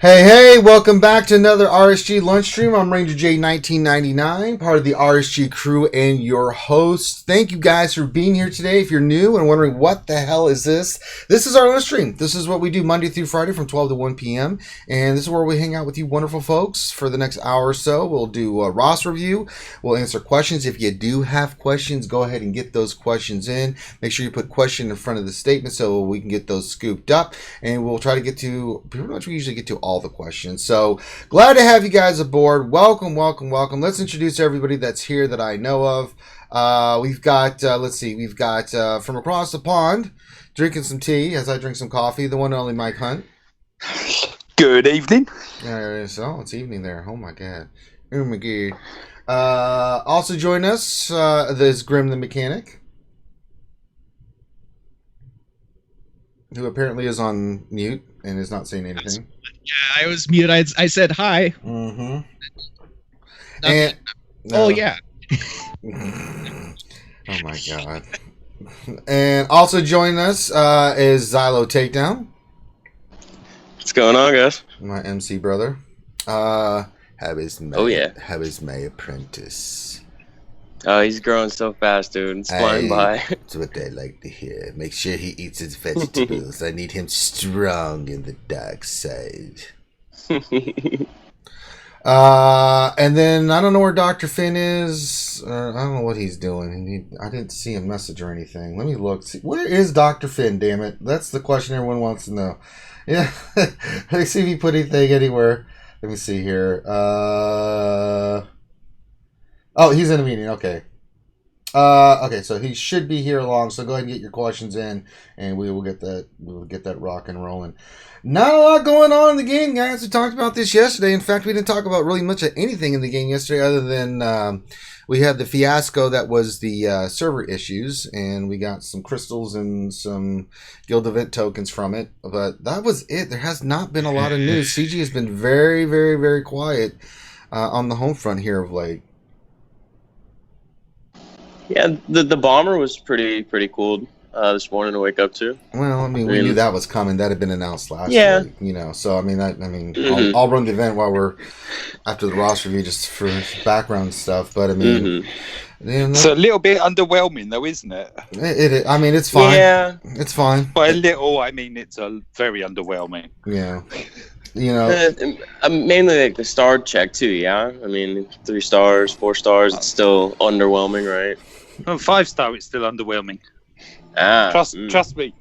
Hey, welcome back to another RSG Lunch Stream. I'm Ranger J1999, part of the RSG crew and your host. Thank you guys for being here today. If you're new and wondering what the hell is this is our lunch stream. This is what we do Monday through Friday from 12 to 1 p.m. And this is where we hang out with you wonderful folks for the next hour or so. We'll do a roster review. We'll answer questions. If you do have questions, go ahead and get those questions in. Make sure you put question in front of the statement so we can get those scooped up. And we'll try to get to, pretty much we usually get to all the questions. So glad to have you guys aboard. Welcome. Let's introduce everybody that's here that I know of. We've got from across the pond, drinking some tea as I drink some coffee, the one and only Mike Hunt. Good evening. So it's evening there. Oh my god. Also join us, there's Grim the Mechanic, who apparently is on mute and is not saying anything. Yeah, I was mute. I said hi. Mm-hmm. And, oh, yeah. Oh, my God. And also joining us is Xylo Takedown. What's going on, guys? My MC brother. How is my apprentice? Oh, he's growing so fast, dude. It's flying by. That's what I like to hear. Make sure he eats his vegetables. I need him strong in the dark side. And then I don't know where Dr. Finn is. I don't know what he's doing. I didn't see a message or anything. Let me look. Where is Dr. Finn, damn it? That's the question everyone wants to know. Yeah. Let me see if he put anything anywhere. Let me see here. Oh, he's in a meeting. Okay. Okay, so he should be here along. So go ahead and get your questions in, and we will get that. We'll get that rock and rolling. Not a lot going on in the game, guys. We talked about this yesterday. In fact, we didn't talk about really much of anything in the game yesterday, other than we had the fiasco that was the server issues, and we got some crystals and some guild event tokens from it. But that was it. There has not been a lot of news. CG has been very, very, very quiet on the home front here of late. Yeah, the bomber was pretty cool this morning to wake up to. Well, I mean, we knew that was coming. That had been announced last week, you know. So I'll run the event while we're after the roster review just for background stuff. But I mean, it's a little bit underwhelming, though, isn't it? It I mean, it's fine. Yeah, it's fine. By a little, I mean it's a very underwhelming. Yeah. You know, mainly like the star check too. Yeah, I mean 3 stars, 4 stars. It's still underwhelming, right? Well, 5-star, it's still underwhelming. Trust me,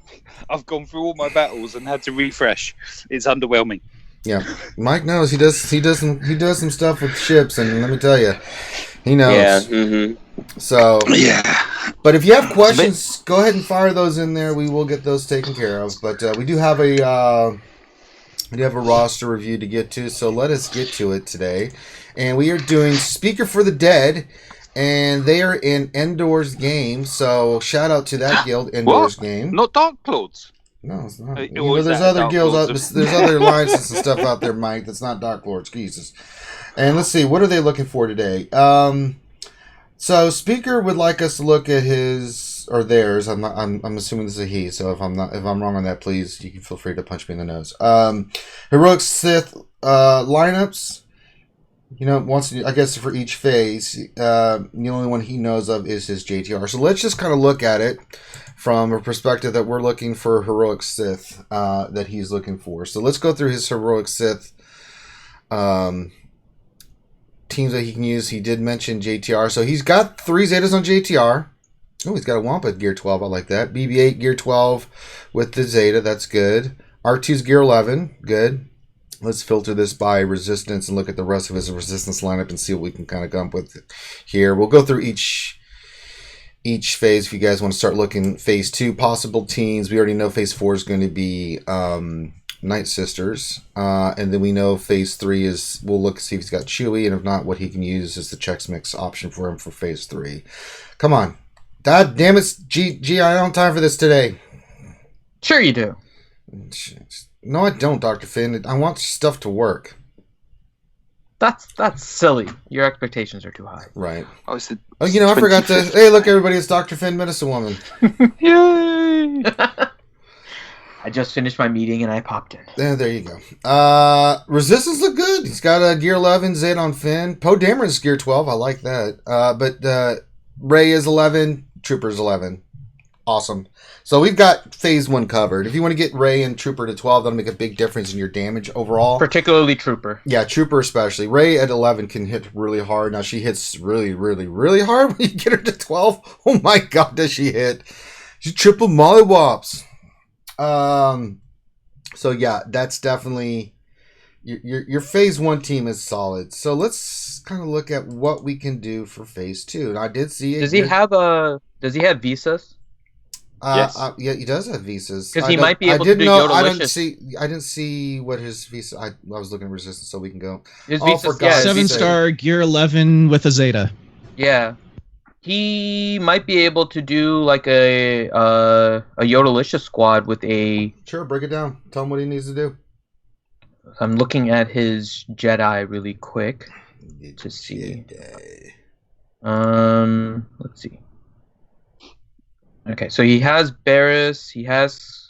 I've gone through all my battles and had to refresh. It's underwhelming. Yeah, Mike knows. He does some stuff with ships, and let me tell you, he knows. Yeah. Mm-hmm. So yeah. But if you have questions, go ahead and fire those in there. We will get those taken care of. But we do have a roster review to get to, so let us get to it today. And we are doing Speaker for the Dead, and they are in Endor's game. So shout out to that guild, Endor's game. Not Dark Lords. No, it's not. There's other guilds, there's other alliances and stuff out there, Mike. That's not Dark Lords. Jesus. And let's see, what are they looking for today? So Speaker would like us to look at his or theirs. I'm assuming this is a he. So if I'm wrong on that, please you can feel free to punch me in the nose. Heroic Sith lineups. You know, I guess for each phase, the only one he knows of is his JTR. So let's just kind of look at it from a perspective that we're looking for Heroic Sith that he's looking for. So let's go through his Heroic Sith teams that he can use. He did mention JTR. So he's got 3 Zetas on JTR. Oh, he's got a Wampa Gear 12. I like that. BB-8 Gear 12 with the Zeta. That's good. R2's Gear 11. Good. Let's filter this by resistance and look at the rest of his resistance lineup and see what we can kind of come up with here. We'll go through each phase if you guys want to start looking. Phase 2, possible teams. We already know phase 4 is going to be Night Sisters. And then we know phase 3 is, we'll look see if he's got Chewie, and if not, what he can use is the Chex Mix option for him for phase 3. Come on. God damn it, G, I don't have time for this today. Sure you do. No, I don't, Dr. Finn. I want stuff to work. That's silly. Your expectations are too high. Right. Oh, I forgot to... Hey, look, everybody, it's Dr. Finn, Medicine Woman. Yay! I just finished my meeting and I popped in. There you go. Resistance look good. He's got a gear 11 Zed on Finn. Poe Dameron's gear 12. I like that. But Ray is 11. Trooper's 11. Awesome. So we've got phase 1 covered. If you want to get Ray and Trooper to 12, that'll make a big difference in your damage overall. Particularly Trooper. Yeah, Trooper especially. Ray at 11 can hit really hard. Now she hits really, really, really hard when you get her to 12. Oh my god, does she hit? She triple mollywops. So yeah, that's definitely your phase 1 team is solid. So let's kind of look at what we can do for phase 2. And I did see it. Does he have visas? Yes. Yeah, he does have visas. Because he might be able to do Yodelicious. I didn't see what his visa. I was looking at Resistance, so we can go. His visas, yeah, 7-star gear 11 with a Zeta. Yeah, he might be able to do like a Yodelicious squad with a. Sure, break it down. Tell him what he needs to do. I'm looking at his Jedi really quick to see. Let's see. Okay, so he has Barriss. He has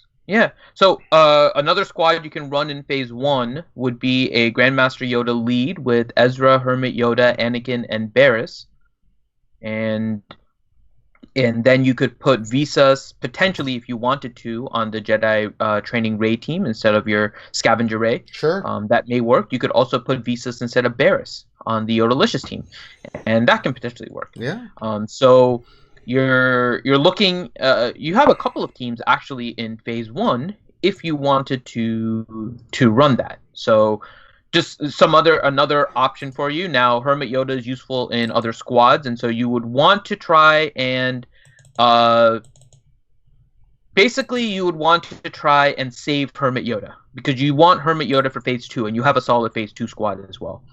So another squad you can run in phase 1 would be a Grandmaster Yoda lead with Ezra, Hermit Yoda, Anakin, and Barriss, and then you could put Visas potentially if you wanted to on the Jedi training Rey team instead of your Scavenger Rey. Sure, that may work. You could also put Visas instead of Barriss on the Yodelicious team, and that can potentially work. Yeah. So. You're looking. You have a couple of teams actually in phase 1 if you wanted to run that. So, just another option for you. Now, Hermit Yoda is useful in other squads, and so you would want to try and basically you would want to try and save Hermit Yoda because you want Hermit Yoda for phase 2, and you have a solid phase 2 squad as well.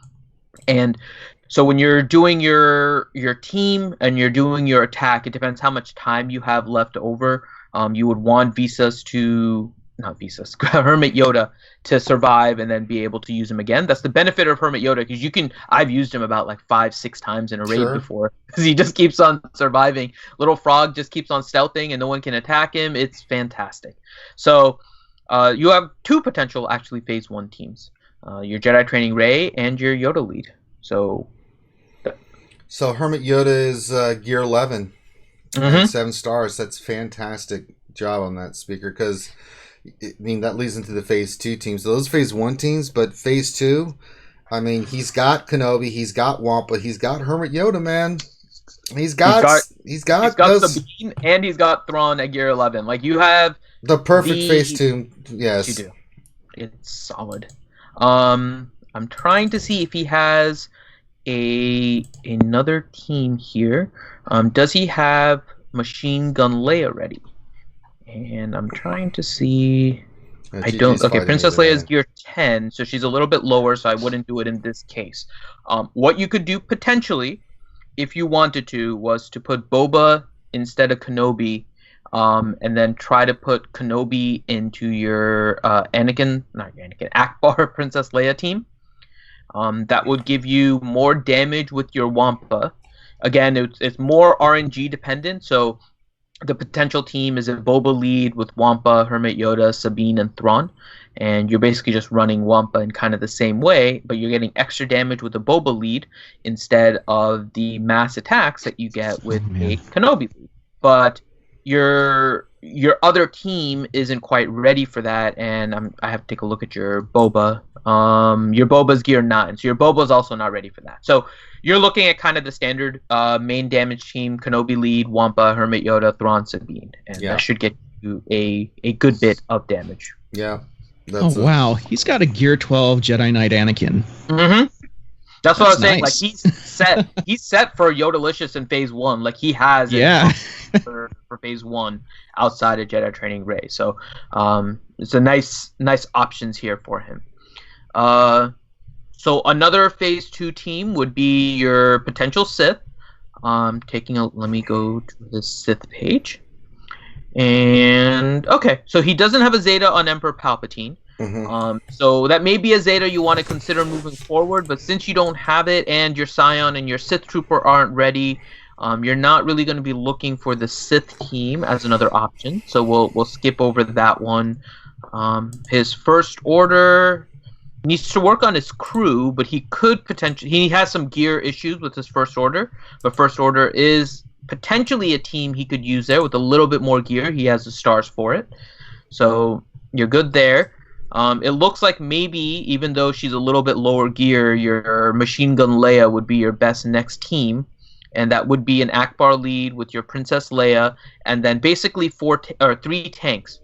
And so when you're doing your team and you're doing your attack, it depends how much time you have left over. You would want Hermit Yoda to survive and then be able to use him again. That's the benefit of Hermit Yoda because I've used him about like 5-6 times in a raid before because he just keeps on surviving. Little Frog just keeps on stealthing and no one can attack him. It's fantastic. So you have 2 potential actually phase 1 teams. Your Jedi Training Rey and your Yoda lead. So Hermit Yoda is gear 11, 7 stars. That's fantastic job on that speaker because that leads into the phase 2 teams. So those phase 1 teams, but phase 2, I mean, he's got Kenobi, he's got Wampa, he's got Hermit Yoda, man. He's got Sabine and he's got Thrawn at gear 11. Like you have the perfect phase 2. Yes, you do. It's solid. I'm trying to see if he has another team here. Does he have Machine Gun Leia ready? And I'm trying to see. I don't. Okay, Princess Leia is gear 10, so she's a little bit lower, so I wouldn't do it in this case. What you could do potentially, if you wanted to, was to put Boba instead of Kenobi, and then try to put Kenobi into your Akbar Princess Leia team. That would give you more damage with your Wampa. Again, it's more RNG dependent, so the potential team is a Boba lead with Wampa, Hermit Yoda, Sabine, and Thrawn. And you're basically just running Wampa in kind of the same way, but you're getting extra damage with the Boba lead instead of the mass attacks that you get with a Kenobi lead. But your other team isn't quite ready for that, and I have to take a look at your Boba. Your Boba's gear 9, so your Boba's also not ready for that. So you're looking at kind of the standard main damage team: Kenobi lead, Wampa, Hermit Yoda, Thrawn, Sabine, and that should get you a good bit of damage. Yeah. Wow, he's got a gear 12 Jedi Knight Anakin. Mm-hmm. That's what I was saying. Nice. Like he's set for Yodelicious in phase 1. Like he has for phase 1 outside of Jedi Training Rey. So it's a nice options here for him. So another phase 2 team would be your potential Sith. Let me go to the Sith page. And okay, so he doesn't have a Zeta on Emperor Palpatine. Mm-hmm. So that may be a Zeta you want to consider moving forward, but since you don't have it and your Scion and your Sith Trooper aren't ready, you're not really going to be looking for the Sith team as another option. So we'll skip over that one. His first order needs to work on his crew, but he could potentially... He has some gear issues with his first order, but first order is potentially a team he could use there with a little bit more gear. He has the stars for it. So you're good there. It looks like maybe, even though she's a little bit lower gear, your Machine Gun Leia would be your best next team. And that would be an Akbar lead with your Princess Leia, and then basically 3 tanks.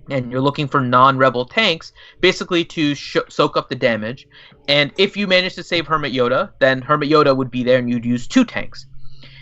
And you're looking for non-rebel tanks, basically to soak up the damage. And if you manage to save Hermit Yoda, then Hermit Yoda would be there, and you'd use 2 tanks.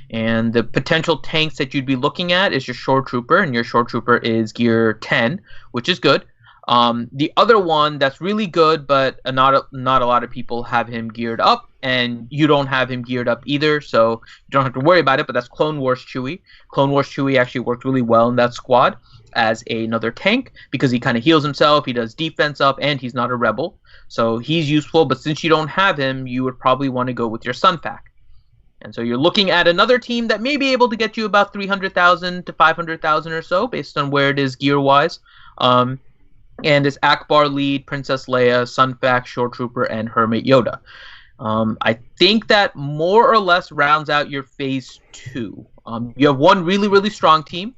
And the potential tanks that you'd be looking at is your Shore Trooper, and your Shore Trooper is gear 10, which is good. The other one that's really good, but not a lot of people have him geared up, and you don't have him geared up either, so you don't have to worry about it, but that's Clone Wars Chewie. Clone Wars Chewie actually worked really well in that squad as another tank, because he kind of heals himself, he does defense up, and he's not a rebel. So he's useful, but since you don't have him, you would probably want to go with your Sunfac. And so you're looking at another team that may be able to get you about 300,000 to 500,000 or so, based on where it is gear-wise. And it's Akbar lead, Princess Leia, Sunfac, Shore Trooper, and Hermit Yoda. I think that more or less rounds out your phase 2. You have one really, really strong team,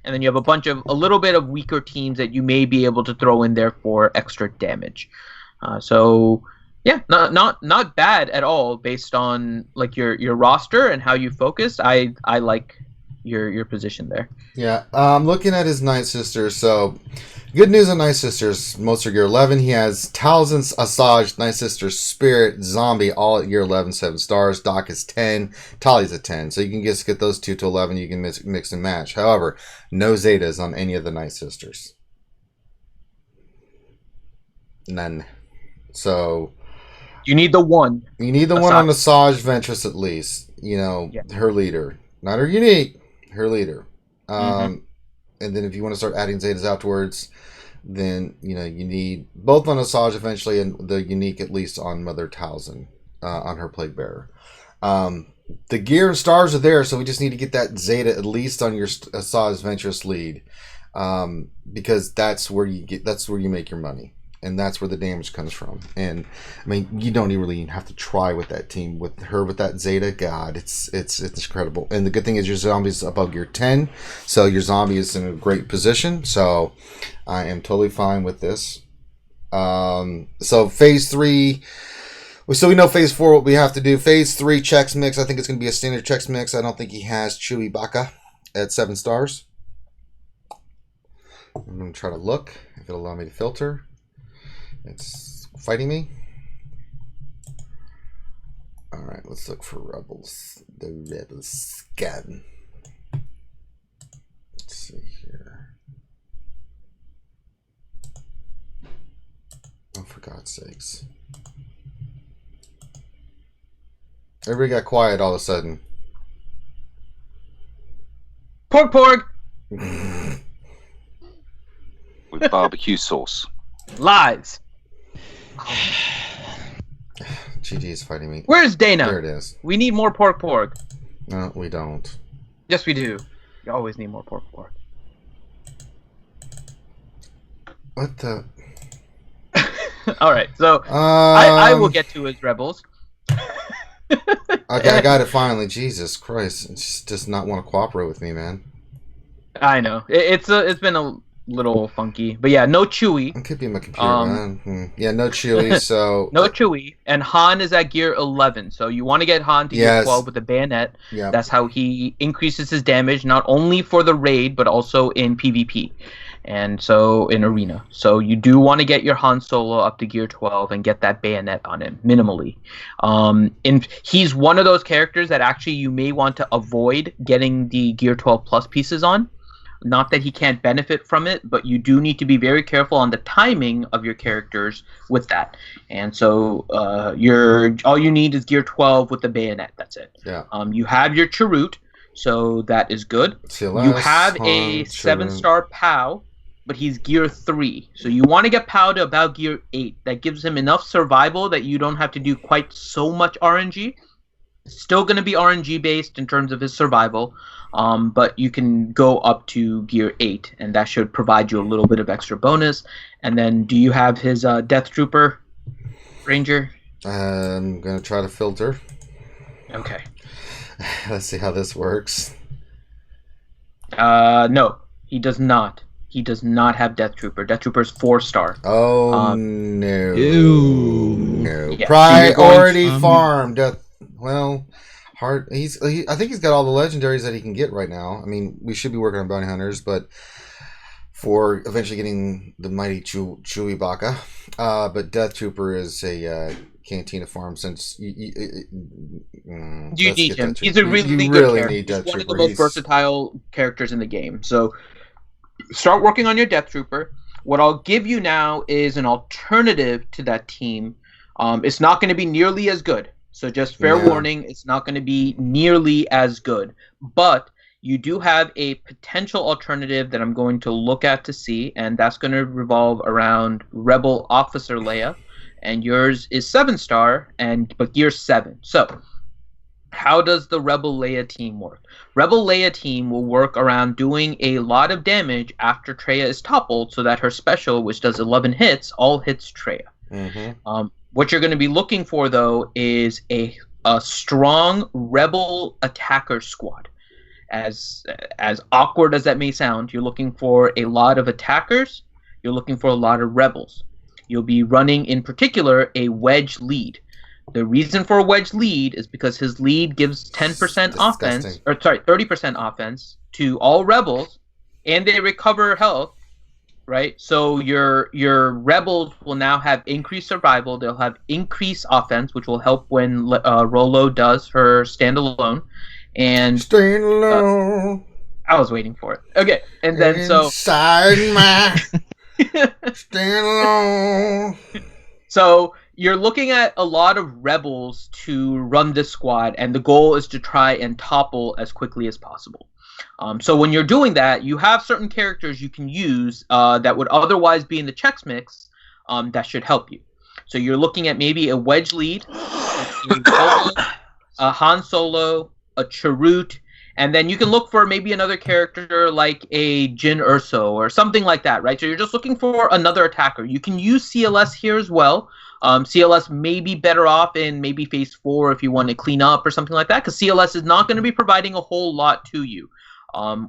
and then you have a little bit of weaker teams that you may be able to throw in there for extra damage. So yeah, not bad at all based on like your roster and how you focus. I like your position there. Yeah, looking at his Night Sisters, so good news on Night Sisters. Most are gear 11. He has Talzin's Asajj, Night Sisters, Spirit, Zombie, all at gear 11, 7 stars. Doc is 10. Tali's a 10. So you can just get those 2 to 11. You can mix and match. However, no Zetas on any of the Night Sisters. None. So you need the one. You need the Asajj. one on Asajj Ventress at least. You know, yeah. Her leader. Not her unique. Her leader. And then if you want to start adding Zetas afterwards, then you need both on Asajj eventually, and the unique at least on Mother Talzin, on her Plague Bearer. The gear and stars are there, so we just need to get that Zeta at least on your Asajj Ventress lead, because that's where you make your money, and that's where the damage comes from. And I mean, you don't really have to try with that team with that Zeta. God, it's incredible. And the good thing is your zombie's above gear 10, so your zombie is in a great position. So I am totally fine with this. So phase 3. So we know phase 4 what we have to do. Phase 3 Chex Mix. I think it's going to be a standard Chex Mix. I don't think he has Chewie Baka at 7 stars. I'm going to try to look if it'll allow me to filter. It's fighting me. Alright, let's look for Rebels. The Rebels scan. Let's see here. Oh, for God's sakes. Everybody got quiet all of a sudden. Porg! With barbecue sauce. Lies. GG is fighting me. Where's Dana? There it is. We need more pork. No, we don't. Yes, we do. You always need more pork. What the? Alright, so I will get to his rebels. Okay, I got it finally. Jesus Christ. It just does not want to cooperate with me, man. I know. It's been a little funky. But yeah, no Chewie. It could be my computer, man. Yeah, no Chewie, so... No Chewie. And Han is at gear 11. So you want to get Han to gear 12 with the bayonet. Yeah. That's how he increases his damage, not only for the raid, but also in PvP. And so in Arena. So you do want to get your Han Solo up to gear 12 and get that bayonet on him, minimally. And he's one of those characters that actually you may want to avoid getting the gear 12 plus pieces on. Not that he can't benefit from it, but you do need to be very careful on the timing of your characters with that. And so all you need is gear 12 with the bayonet. That's it. Yeah. You have your Chirrut, so that is good. CLS, you have a 7-star POW, but he's gear 3. So you want to get POW to about gear 8. That gives him enough survival that you don't have to do quite so much RNG. Still going to be RNG based in terms of his survival, but you can go up to gear 8, and that should provide you a little bit of extra bonus. And then, do you have his Death Trooper Ranger? I'm going to try to filter. Okay. Let's see how this works. No, he does not. He does not have Death Trooper. Death Trooper is 4-star. Oh, no. Ew. No. Yeah, Priority farm. Well, hard. I think he's got all the legendaries that he can get right now. I mean, we should be working on bounty hunters, but for eventually getting the mighty Chewie Baka. But Death Trooper is a Cantina farm since you need him. He's a really good character. He's one of the most versatile characters in the game. So start working on your Death Trooper. What I'll give you now is an alternative to that team. It's not going to be nearly as good. So just fair warning, it's not going to be nearly as good. But you do have a potential alternative that I'm going to look at to see, and that's going to revolve around Rebel Officer Leia. And yours is 7-star, but gear 7. So how does the Rebel Leia team work? Rebel Leia team will work around doing a lot of damage after Traya is toppled, so that her special, which does 11 hits, all hits Traya. Mm-hmm. What you're going to be looking for, though, is a strong Rebel attacker squad. As awkward as that may sound, you're looking for a lot of attackers. You're looking for a lot of rebels. You'll be running, in particular, a wedge lead. The reason for a wedge lead is because his lead gives 10% offense, 30% offense to all rebels, and they recover health. Right, so your rebels will now have increased survival. They'll have increased offense, which will help when Rolo does her standalone. And standalone. I was waiting for it. Okay, and then inside my standalone. So you're looking at a lot of rebels to run this squad, and the goal is to try and topple as quickly as possible. So when you're doing that, you have certain characters you can use that would otherwise be in the checks mix that should help you. So you're looking at maybe a wedge lead, a Han Solo, a Chirrut, and then you can look for maybe another character like a Jyn Erso or something like that, right? So you're just looking for another attacker. You can use CLS here as well. CLS may be better off in maybe phase 4 if you want to clean up or something like that, because CLS is not going to be providing a whole lot to you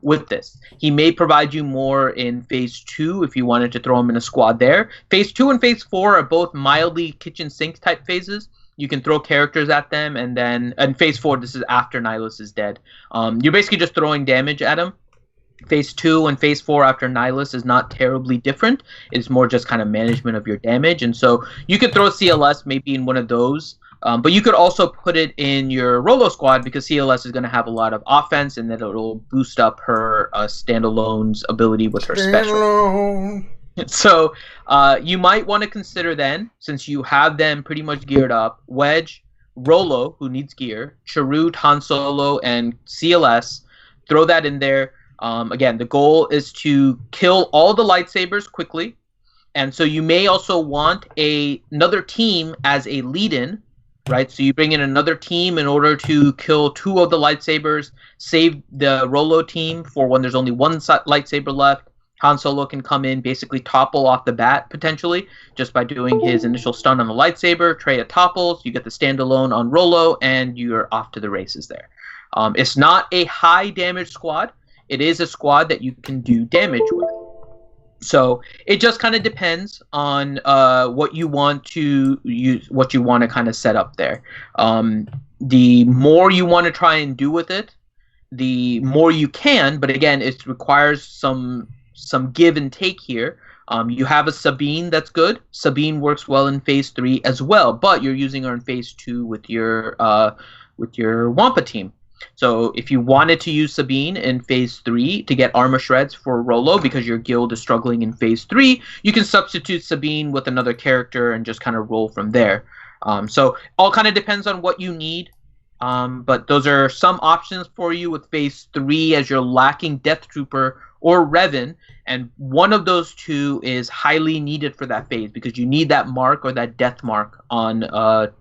with this. He may provide you more in phase 2 if you wanted to throw him in a squad there. Phase 2 and phase 4 are both mildly kitchen sink type phases. You can throw characters at them, and then in phase 4, this is after Nihilus is dead. You're basically just throwing damage at him. Phase 2 and phase 4 after Nihilus is not terribly different. It's more just kind of management of your damage. And so you could throw CLS maybe in one of those. But you could also put it in your Rolo squad, because CLS is going to have a lot of offense, and then it'll boost up her standalone's ability with her special. So you might want to consider then, since you have them pretty much geared up, Wedge, Rolo, who needs gear, Chirrut, Han Solo, and CLS. Throw that in there. Again, the goal is to kill all the lightsabers quickly. And so you may also want another team as a lead-in, right? So you bring in another team in order to kill 2 of the lightsabers, save the Rolo team for when there's only 1 lightsaber left. Han Solo can come in, basically topple off the bat, potentially, just by doing his initial stun on the lightsaber. Traya topples, you get the standalone on Rolo, and you're off to the races there. It's not a high damage squad. It is a squad that you can do damage with. So it just kind of depends on what you want to use, what you want to kind of set up there. The more you want to try and do with it, the more you can. But again, it requires some give and take here. You have a Sabine that's good. Sabine works well in phase 3 as well, but you're using her in phase 2 with your Wampa team. So if you wanted to use Sabine in phase 3 to get armor shreds for Rolo because your guild is struggling in phase 3, you can substitute Sabine with another character and just kind of roll from there. So all kind of depends on what you need. But those are some options for you with phase 3 as you're lacking Death Trooper or Revan, and one of those 2 is highly needed for that phase because you need that mark or that death mark on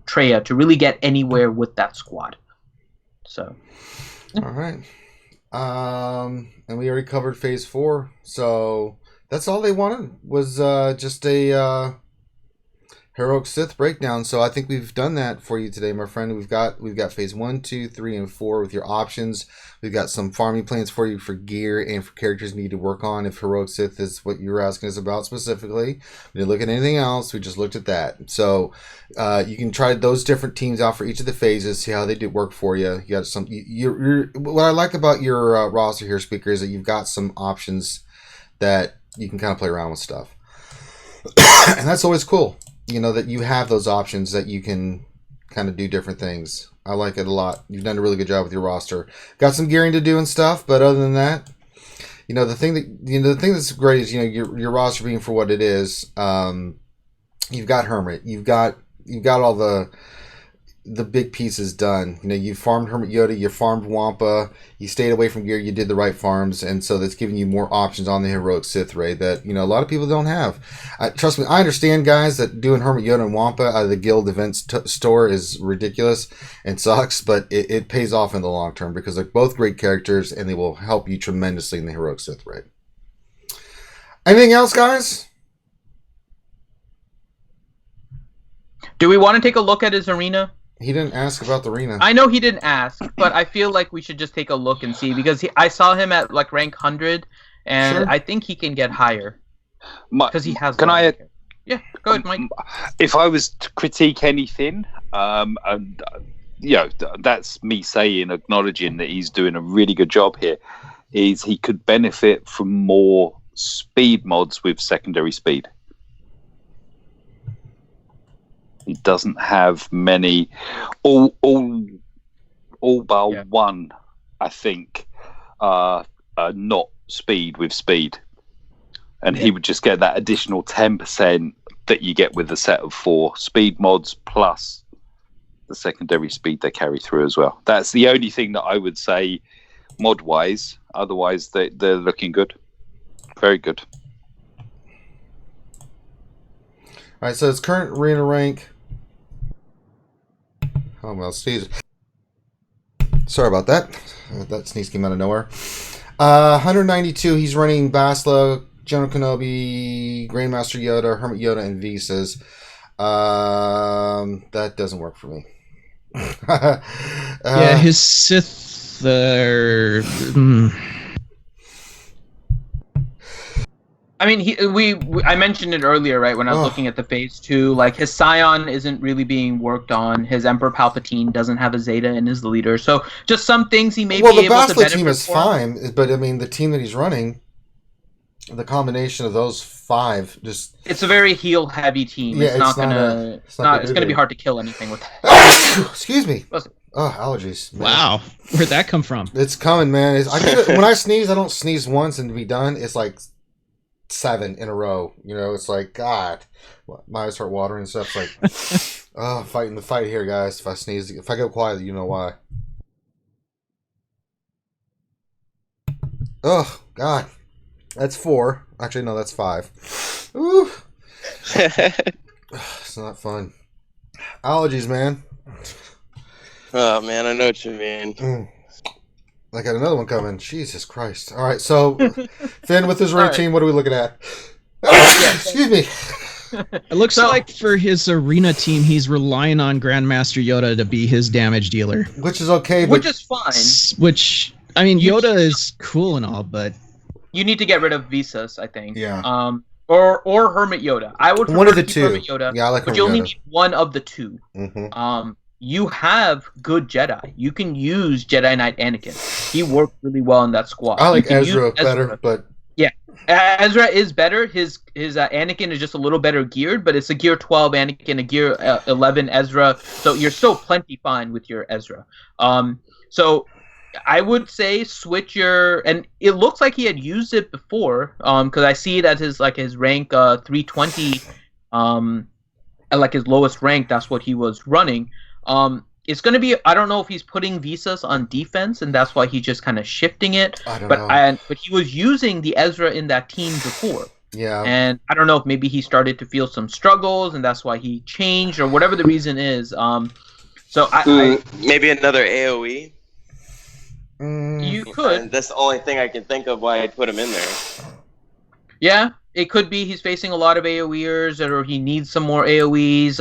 Traya to really get anywhere with that squad. So. All right. And we already covered phase 4, so that's all they wanted was just a heroic Sith breakdown. So I think we've done that for you today, my friend. We've got phase 1, 2, 3, and 4 with your options. We've got some farming plans for you for gear and for characters you need to work on. If heroic Sith is what you were asking us about specifically, we didn't look at anything else. We just looked at that. So you can try those different teams out for each of the phases, see how they do work for you. You got some. What I like about your roster here, Speaker, is that you've got some options that you can kind of play around with stuff, and that's always cool. You know, that you have those options that you can kind of do different things. I like it a lot. You've done a really good job with your roster. Got some gearing to do and stuff, but other than that, the thing that's great is, your roster being for what it is. You've got Hermit. You've got all the big pieces done. You farmed Hermit Yoda, you farmed Wampa, you stayed away from gear, you did the right farms, and so that's giving you more options on the heroic Sith raid that a lot of people don't have. Trust me, I understand, guys, that doing Hermit Yoda and Wampa out of the guild events store is ridiculous and sucks, but it pays off in the long term because they're both great characters and they will help you tremendously in the heroic Sith raid. Anything else, guys? Do we want to take a look at his arena? He didn't ask about the arena. I know he didn't ask, but I feel like we should just take a look and see, because I saw him at like rank 100, and sure. I think he can get higher because he has. Can I? Yeah, go ahead, Mike. If I was to critique anything, and that's me acknowledging that he's doing a really good job here, is he could benefit from more speed mods with secondary speed. He doesn't have many, all bar one, I think, not speed with speed. And he would just get that additional 10% that you get with a set of 4 speed mods plus the secondary speed they carry through as well. That's the only thing that I would say mod-wise. Otherwise, they're looking good. Very good. All right, so his current arena rank... Oh, well, sneeze. Sorry about that. That sneeze came out of nowhere. 192, he's running Basla, General Kenobi, Grandmaster Yoda, Hermit Yoda, and Visas. That doesn't work for me. Yeah, his Sith... I mean, I mentioned it earlier, right? When I was looking at the phase 2, like his Scion isn't really being worked on. His Emperor Palpatine doesn't have a Zeta in his leader, so just some things he may be able to benefit. Well, the Basla team is fine, but I mean, the team that he's running, the combination of those 5, just—it's a very heal-heavy team. Yeah, it's gonna be hard to kill anything with that. Excuse me. Oh, allergies. Man. Wow, where'd that come from? It's coming, man. When I sneeze, I don't sneeze once and be done. It's like 7 in a row. It's like, God, my eyes start watering and stuff. It's like, fighting the fight here, guys. If I sneeze, if I go quiet, you know why. Oh, God. That's 4. Actually, no, that's 5. Ooh. It's not fun. Allergies, man. Oh, man, I know what you mean. I got another one coming. Jesus Christ. All right, so Finn, with his raid team, what are we looking at? Excuse me. It looks like for his arena team, he's relying on Grandmaster Yoda to be his damage dealer. Which is okay, but... Which is fine. Which, I mean, Yoda is cool and all, but... You need to get rid of Visas, I think. Yeah. Or Hermit Yoda. I would prefer one of the to keep two. Hermit Yoda. Yeah, I like but Hermit you only Yoda. need one of the two. Mm-hmm. You have good Jedi. You can use Jedi Knight Anakin. He worked really well in that squad. I like Ezra better, but... Yeah. Ezra is better. His Anakin is just a little better geared, but it's a gear 12 Anakin, a gear 11 Ezra. So you're still plenty fine with your Ezra. So I would say switch your, and it looks like he had used it before, because I see it as his rank 320, at like his lowest rank. That's what he was running. It's going to be, I don't know if he's putting Visas on defense, and that's why he's just kind of shifting it. I don't know. But he was using the Ezra in that team before. Yeah. And I don't know if maybe he started to feel some struggles, and that's why he changed, or whatever the reason is. So I maybe another AoE. You could. And that's the only thing I can think of why I'd put him in there. Yeah, it could be he's facing a lot of AoEers, or he needs some more AoEs.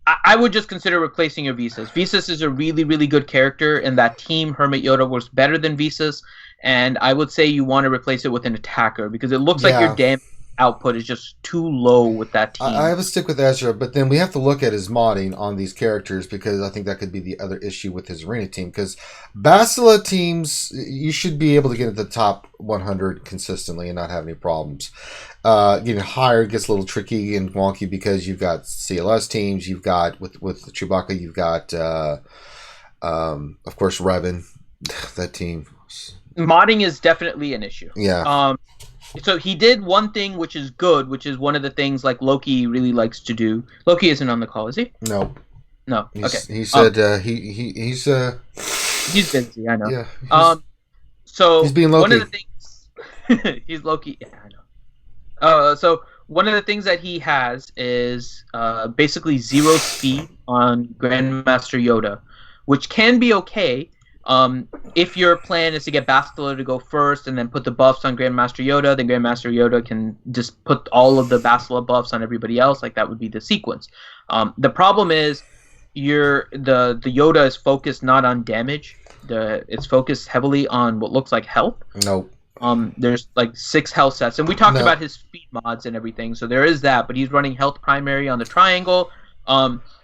I would just consider replacing your Visas. Visas is a really, really good character, and that team Hermit Yoda works better than Visas. And I would say you want to replace it with an attacker, because it looks like your damage output is just too low with that team. I have a stick with Ezra, but then we have to look at his modding on these characters, because I think that could be the other issue with his arena team. Because Bastila teams, you should be able to get at the top 100 consistently and not have any problems. Getting higher gets a little tricky and wonky, because you've got CLS teams, you've got with Chewbacca, you've got of course Revan. That team. Modding is definitely an issue. Yeah. So he did one thing which is good, which is one of the things like Loki really likes to do. Loki isn't on the call, is he? No. No. Okay. He said he's busy. I know. Yeah. So he's being Loki. One of the things he's Loki. Yeah, I know. So one of the things that he has is basically 0 speed on Grandmaster Yoda, which can be okay. If your plan is to get Bastila to go first and then put the buffs on Grandmaster Yoda, then Grandmaster Yoda can just put all of the Bastila buffs on everybody else. Like, that would be the sequence. The problem is the Yoda is focused not on damage. It's focused heavily on what looks like health. Nope. There's like 6 health sets, and we talked about his speed mods and everything, so there is that, but he's running health primary on the triangle.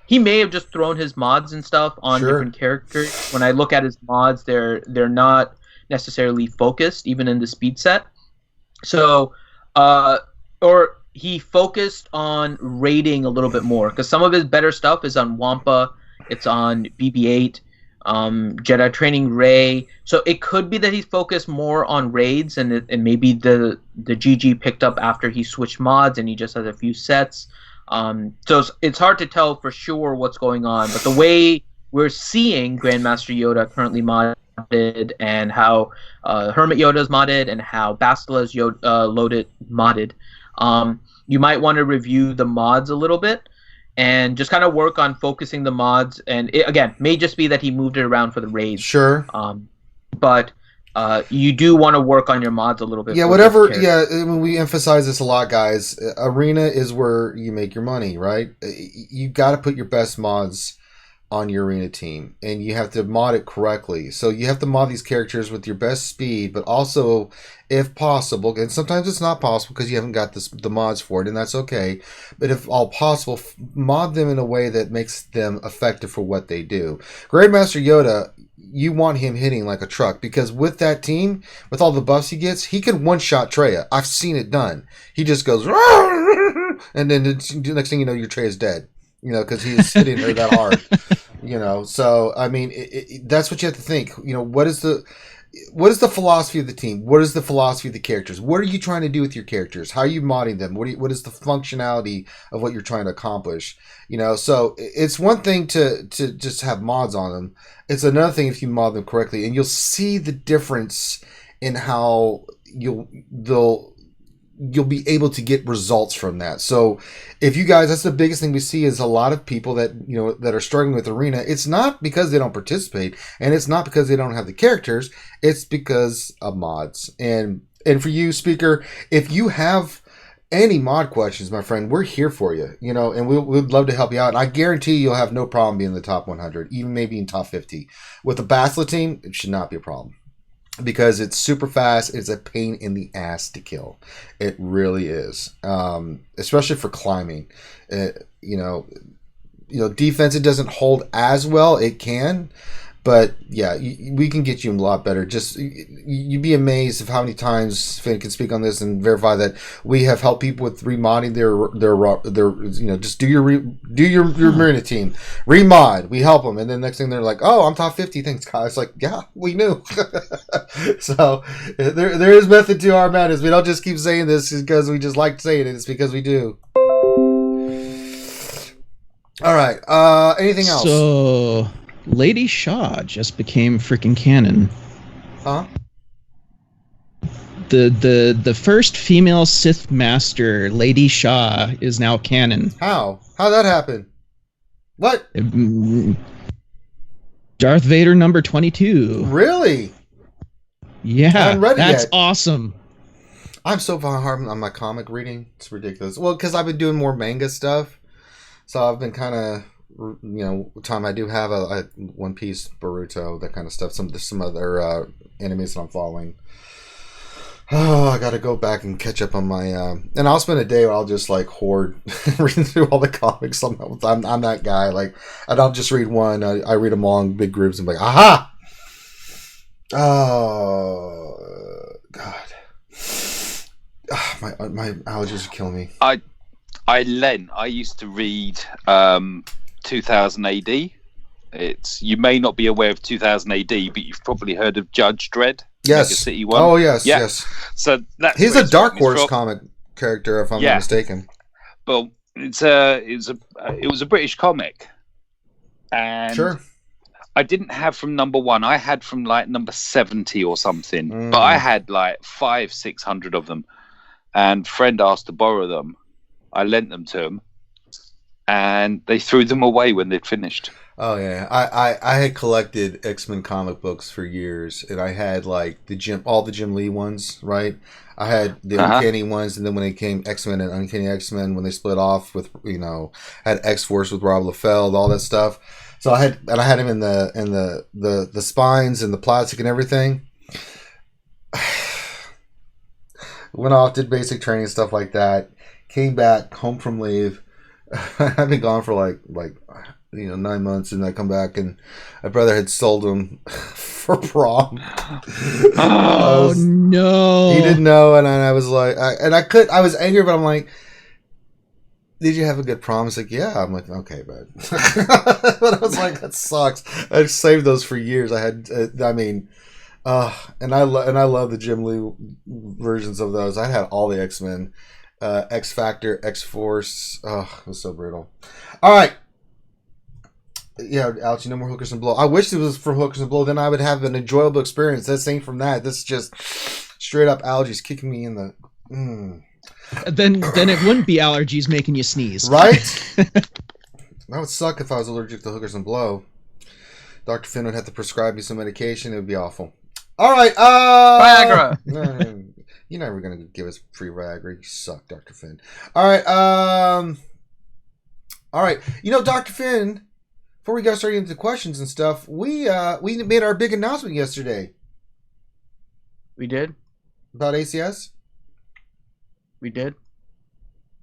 He may have just thrown his mods and stuff on different characters. When I look at his mods, they're not necessarily focused, even in the speed set. So, or he focused on raiding a little bit more, because some of his better stuff is on Wampa, it's on BB-8, Jedi Training Rey. So it could be that he's focused more on raids, and maybe the GG picked up after he switched mods and he just has a few sets. So it's hard to tell for sure what's going on, but the way we're seeing Grandmaster Yoda currently modded, and how Hermit Yoda is modded, and how Bastila is modded, you might want to review the mods a little bit and just kind of work on focusing the mods. And it, again, may just be that he moved it around for the raids. Sure. But you do want to work on your mods a little bit. Yeah, whatever. Yeah, I mean, we emphasize this a lot, guys. Arena is where you make your money, right? You got to put your best mods on your arena team, and you have to mod it correctly. So you have to mod these characters with your best speed, but also, if possible, and sometimes it's not possible because you haven't got the mods for it, and that's okay. But if all possible, mod them in a way that makes them effective for what they do. Grandmaster Yoda, you want him hitting like a truck, because with that team, with all the buffs he gets, he can one-shot Traya. I've seen it done. He just goes, and then the next thing you know, your Treya's dead. You know, because he's hitting her that hard. You know, so I mean, that's what you have to think. You know, what is the philosophy of the team? What is the philosophy of the characters? What are you trying to do with your characters? How are you modding them? What is the functionality of what you're trying to accomplish? You know, so it's one thing to just have mods on them. It's another thing if you mod them correctly, and you'll see the difference in how you'll be able to get results from that. So if you guys, that's the biggest thing we see, is a lot of people that, you know, that are struggling with arena. It's not because they don't participate, and it's not because they don't have the characters. It's because of mods. And for you, speaker, if you have any mod questions, my friend, we're here for you, you know, and we'd love to help you out. And I guarantee you'll have no problem being in the top 100, even maybe in top 50. With the Bastila team, it should not be a problem, because it's super fast. It's a pain in the ass to kill. It really is, especially for climbing. You know, defense, it doesn't hold as well. It can, but yeah, we can get you a lot better. Just you'd be amazed of how many times Finn can speak on this and verify that we have helped people with remodding their you know, just do your Marina team remod. We help them, and then next thing they're like, oh, I'm top 50. Thanks, guys. Like, yeah, we knew. So there is method to our madness. We don't just keep saying this because we just like saying it. It's because we do. All right. Anything else? So Lady Shaw just became freaking canon. Huh? The first female Sith master, Lady Shaw, is now canon. How'd that happen? What? Darth Vader number 22. Really? Yeah, I haven't read it that's yet. awesome. I'm so behind on my comic reading. It's ridiculous. Well, because I've been doing more manga stuff, so I've been kind of, time I do have a One Piece, Boruto, that kind of stuff. Some other animes that I'm following. Oh, I got to go back and catch up on my. And I'll spend a day where I'll just like hoard reading through all the comics. I'm that guy. Like, and I'll just read one. I read them all in big groups and be like, aha! Oh God. My allergies are killing me. I used to read 2000 AD. You may not be aware of 2000 AD, but you've probably heard of Judge Dredd. Yes. Mega City 1. Oh yes, Yeah. yes. So He's a Dark Horse comic character, if I'm not mistaken. Well, it was a British comic, and Sure. I didn't have from number 1. I had from like number 70 or something. But I had like 500-600 of them, and friend asked to borrow them. I lent them to him, and they threw them away when they'd finished. Oh yeah, I had collected X-Men comic books for years, and I had like all the Jim Lee ones, right? I had the Uncanny ones, and then when they came X-Men and Uncanny X-Men, when they split off with had X-Force with Rob Liefeld, all that stuff. So I had him in the spines and the plastic and everything. Went off, did basic training, stuff like that. Came back home from leave. I've been gone for like 9 months, and I come back and my brother had sold them for prom. Oh no! He didn't know, and I was like, I was angry, but I'm like, did you have a good prom? He's like, yeah. I'm like, okay, bud. But I was like, that sucks. I saved those for years. I had, and I love the Jim Lee versions of those. I had all the X-Men, X Factor, X Force. Oh, it was so brutal. All right. Yeah, Alex, no more hookers and blow. I wish it was for hookers and blow. Then I would have an enjoyable experience. This ain't from that. This is just straight up allergies kicking me in the. Then it wouldn't be allergies making you sneeze, right? That would suck if I was allergic to hookers and blow. Dr. Finn would have to prescribe me some medication. It would be awful. All right, Viagra. You're never gonna give us free Viagra. You suck, Dr. Finn. All right, Dr. Finn. Before we got started into questions and stuff, we made our big announcement yesterday. We did. About ACS. We did.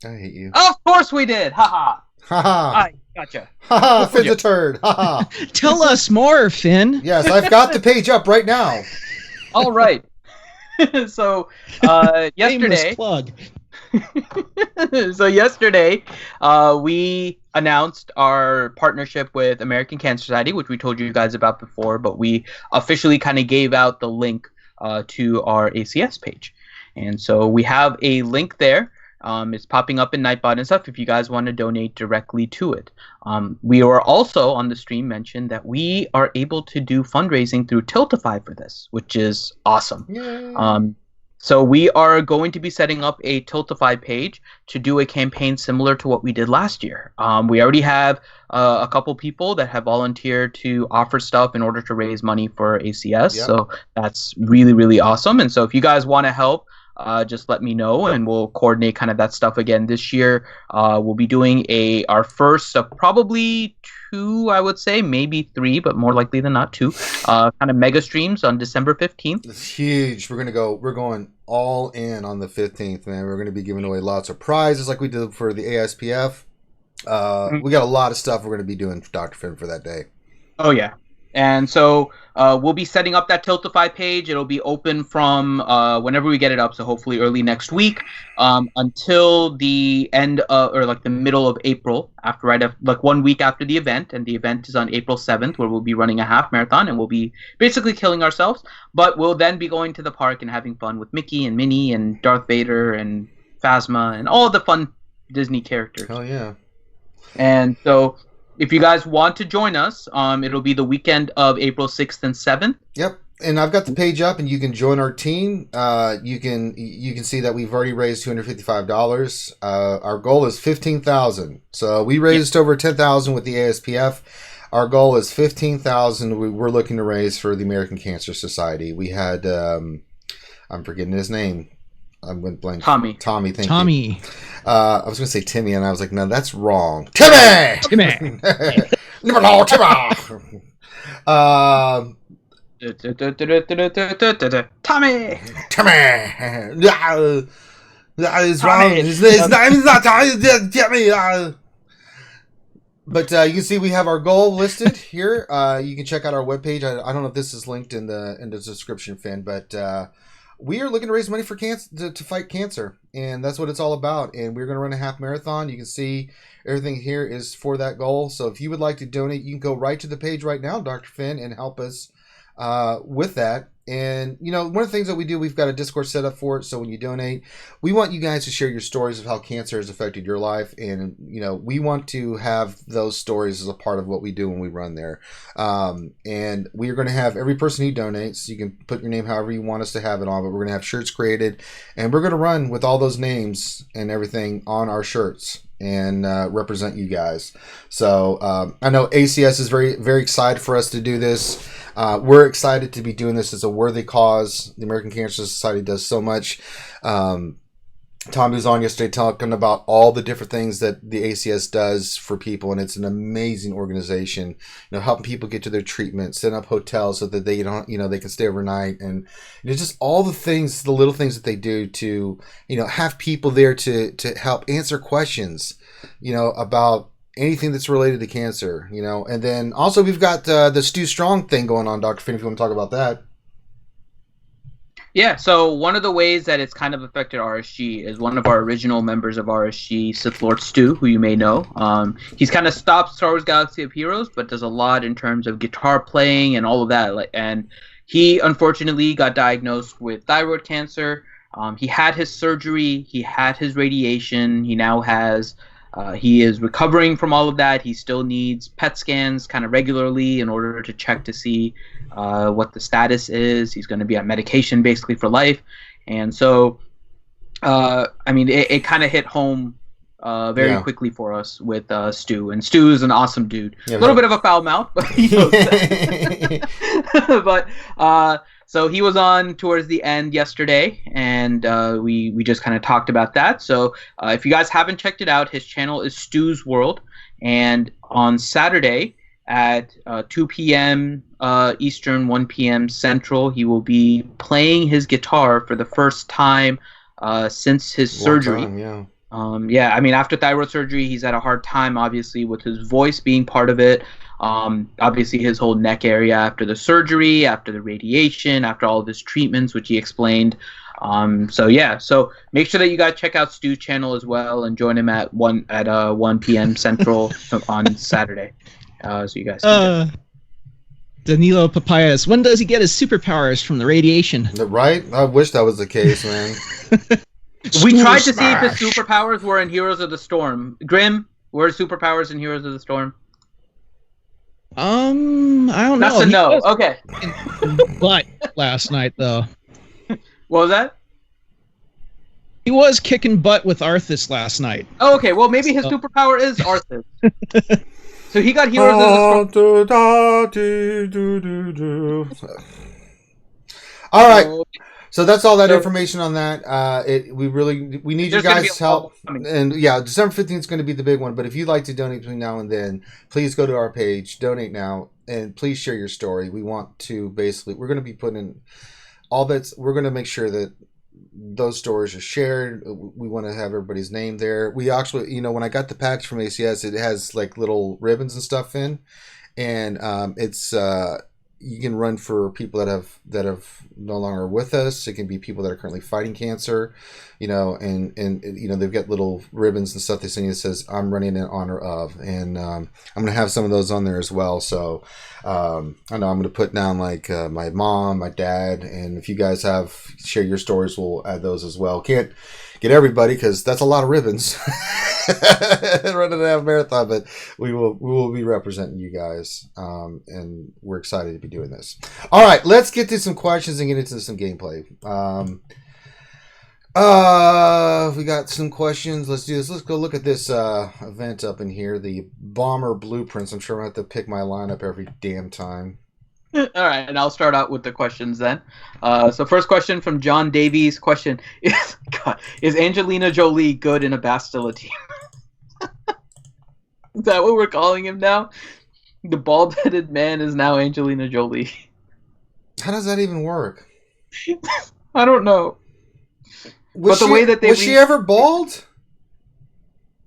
I hate you. Of course we did. Haha. Haha. I gotcha. Haha. Finn's a turd. Haha. Tell us more, Finn. Yes, I've got the page up right now. All right. So yesterday. Plug. Yesterday, we announced our partnership with American Cancer Society, which we told you guys about before, but we officially kind of gave out the link to our ACS page. And so we have a link there. It's popping up in Nightbot and stuff if you guys want to donate directly to it. We were also on the stream mentioned that we are able to do fundraising through Tiltify for this, which is awesome. Yay. So we are going to be setting up a Tiltify page to do a campaign similar to what we did last year. We already have a couple people that have volunteered to offer stuff in order to raise money for ACS. Yep. So that's really, really awesome. And so if you guys want to help, just let me know and we'll coordinate kind of that stuff again. This year, we'll be doing our first of probably 2, I would say, maybe 3, but more likely than not 2, kind of mega streams on December 15th. It's huge. We're going all in on the 15th, man. We're going to be giving away lots of prizes like we did for the ASPF. We got a lot of stuff we're going to be doing for Dr. Finn for that day. Oh, yeah. And so we'll be setting up that Tiltify page. It'll be open from whenever we get it up, so hopefully early next week, until the end or like the middle of April, like 1 week after the event. And the event is on April 7th, where we'll be running a half marathon, and we'll be basically killing ourselves. But we'll then be going to the park and having fun with Mickey and Minnie and Darth Vader and Phasma and all the fun Disney characters. Hell yeah. And so if you guys want to join us, it'll be the weekend of April 6th and 7th. Yep. And I've got the page up, and you can join our team. You can see that we've already raised $255. Our goal is $15,000. So we raised over $10,000 with the ASPF. Our goal is 15,000. We're looking to raise for the American Cancer Society. We had, I'm forgetting his name. I went blank. Tommy, thank you. Tommy. I was going to say Timmy, and I was like, no, that's wrong. Timmy! Timmy. Never know, Timmy! Tommy. It's wrong. His name is not Timmy. But you can see we have our goal listed here. You can check out our webpage. I don't know if this is linked in the description, Finn, but we are looking to raise money for cancer to fight cancer, and that's what it's all about. And we're going to run a half marathon. You can see everything here is for that goal. So if you would like to donate, you can go right to the page right now, Dr. Finn, and help us with that. And one of the things that we do, we've got a Discord set up for it. So when you donate, we want you guys to share your stories of how cancer has affected your life. And, we want to have those stories as a part of what we do when we run there. And we are going to have every person who donates, you can put your name however you want us to have it on, but we're going to have shirts created, and we're going to run with all those names and everything on our shirts and represent you guys. So I know ACS is very, very excited for us to do this. We're excited to be doing this as a worthy cause. The American Cancer Society does so much. Tommy was on yesterday talking about all the different things that the ACS does for people, and it's an amazing organization. Helping people get to their treatment, setting up hotels so that they don't, they can stay overnight, and just all the things, the little things that they do to, have people there to help answer questions, about anything that's related to cancer, and then also we've got the Stu Strong thing going on, Dr. Finn, if you want to talk about that. Yeah, so one of the ways that it's kind of affected RSG is one of our original members of RSG, Sith Lord Stu, who you may know. He's kind of stopped Star Wars Galaxy of Heroes, but does a lot in terms of guitar playing and all of that. And he unfortunately got diagnosed with thyroid cancer. He had his surgery. He had his radiation. He now has... he is recovering from all of that. He still needs PET scans kind of regularly in order to check to see what the status is. He's going to be on medication basically for life. And so, it kind of hit home very quickly for us with Stu. And Stu is an awesome dude. A little bit of a foul mouth, but he knows that. But so he was on towards the end yesterday, and we just kind of talked about that. So if you guys haven't checked it out, his channel is Stu's World. And on Saturday at 2 p.m. Eastern, 1 p.m. Central, he will be playing his guitar for the first time since his surgery. After thyroid surgery, he's had a hard time, obviously, with his voice being part of it. Obviously his whole neck area after the surgery, after the radiation, after all of his treatments, which he explained. So make sure that you guys check out Stu's channel as well and join him at 1 p.m. Central on Saturday. So you guys can Danilo Papayas, when does he get his superpowers from the radiation? Right? I wish that was the case, man. We tried to see if his superpowers were in Heroes of the Storm. Grim, were his superpowers in Heroes of the Storm? I don't know. That's a no. Okay. But last night, though. What was that? He was kicking butt with Arthas last night. Oh, okay. Well, maybe his superpower is Arthas. So he got Heroes of the Storm. All right. So that's all that information on that. We need you guys' help. And December 15th is going to be the big one. But if you'd like to donate between now and then, please go to our page, donate now, and please share your story. We want to we're going to be putting in we're going to make sure that those stories are shared. We want to have everybody's name there. We actually, when I got the package from ACS, it has like little ribbons and stuff in, and it's you can run for people that have no longer with us. It can be people that are currently fighting cancer, and they've got little ribbons and stuff they send you that says I'm running in honor of, and I'm gonna have some of those on there as well. So I know I'm gonna put down like my mom, my dad, and if you guys share your stories, we'll add those as well. Can't get everybody because that's a lot of ribbons running a half marathon, but we will be representing you guys, and we're excited to be doing this. All right, let's get to some questions and get into some gameplay. We got some questions. Let's do this. Let's go look at this event up in here, the Bomber Blueprints. I'm sure I'm going to have to pick my lineup every damn time. All right, and I'll start out with the questions then. So first question from John Davies. Question is Angelina Jolie good in a Bastilla team? Is that what we're calling him now? The bald-headed man is now Angelina Jolie. How does that even work? I don't know. Was she ever bald?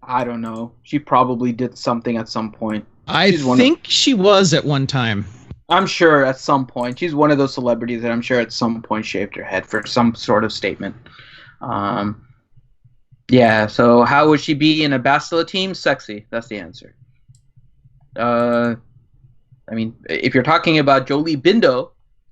I don't know. She probably did something at some point. I think she was at one time. I'm sure at some point. She's one of those celebrities that I'm sure at some point shaved her head for some sort of statement. Yeah, so how would she be in a Bastilla team? Sexy. That's the answer. I mean, if you're talking about Jolie Bindo,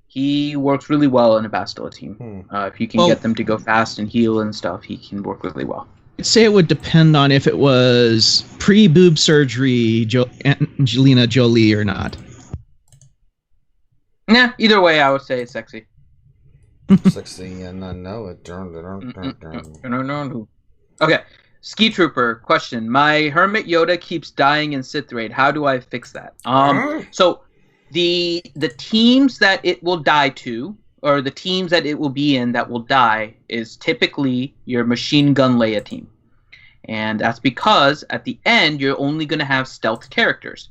he works really well in a Bastilla team. If you can get them to go fast and heal and stuff, he can work really well. I'd say it would depend on if it was pre-boob surgery Angelina Jolie or not. Yeah, either way, I would say it's sexy. Sexy, and I know it. Okay, Ski Trooper question. My Hermit Yoda keeps dying in Sith Raid. How do I fix that? So the teams that it will die to, or the teams that it will be in that will die, is typically your Machine Gun Leia team. And that's because at the end, you're only going to have stealth characters.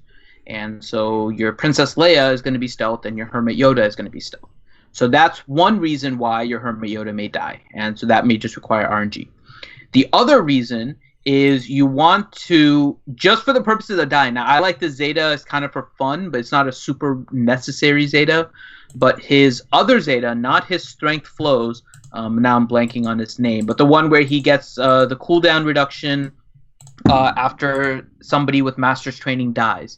And so your Princess Leia is going to be stealth and your Hermit Yoda is going to be stealth. So that's one reason why your Hermit Yoda may die. And so that may just require RNG. The other reason is you want to, just for the purposes of dying. Now, I like the Zeta as kind of for fun, but it's not a super necessary Zeta. But his other Zeta, not his Strength Flows, now I'm blanking on his name, but the one where he gets the cooldown reduction after somebody with Master's Training dies.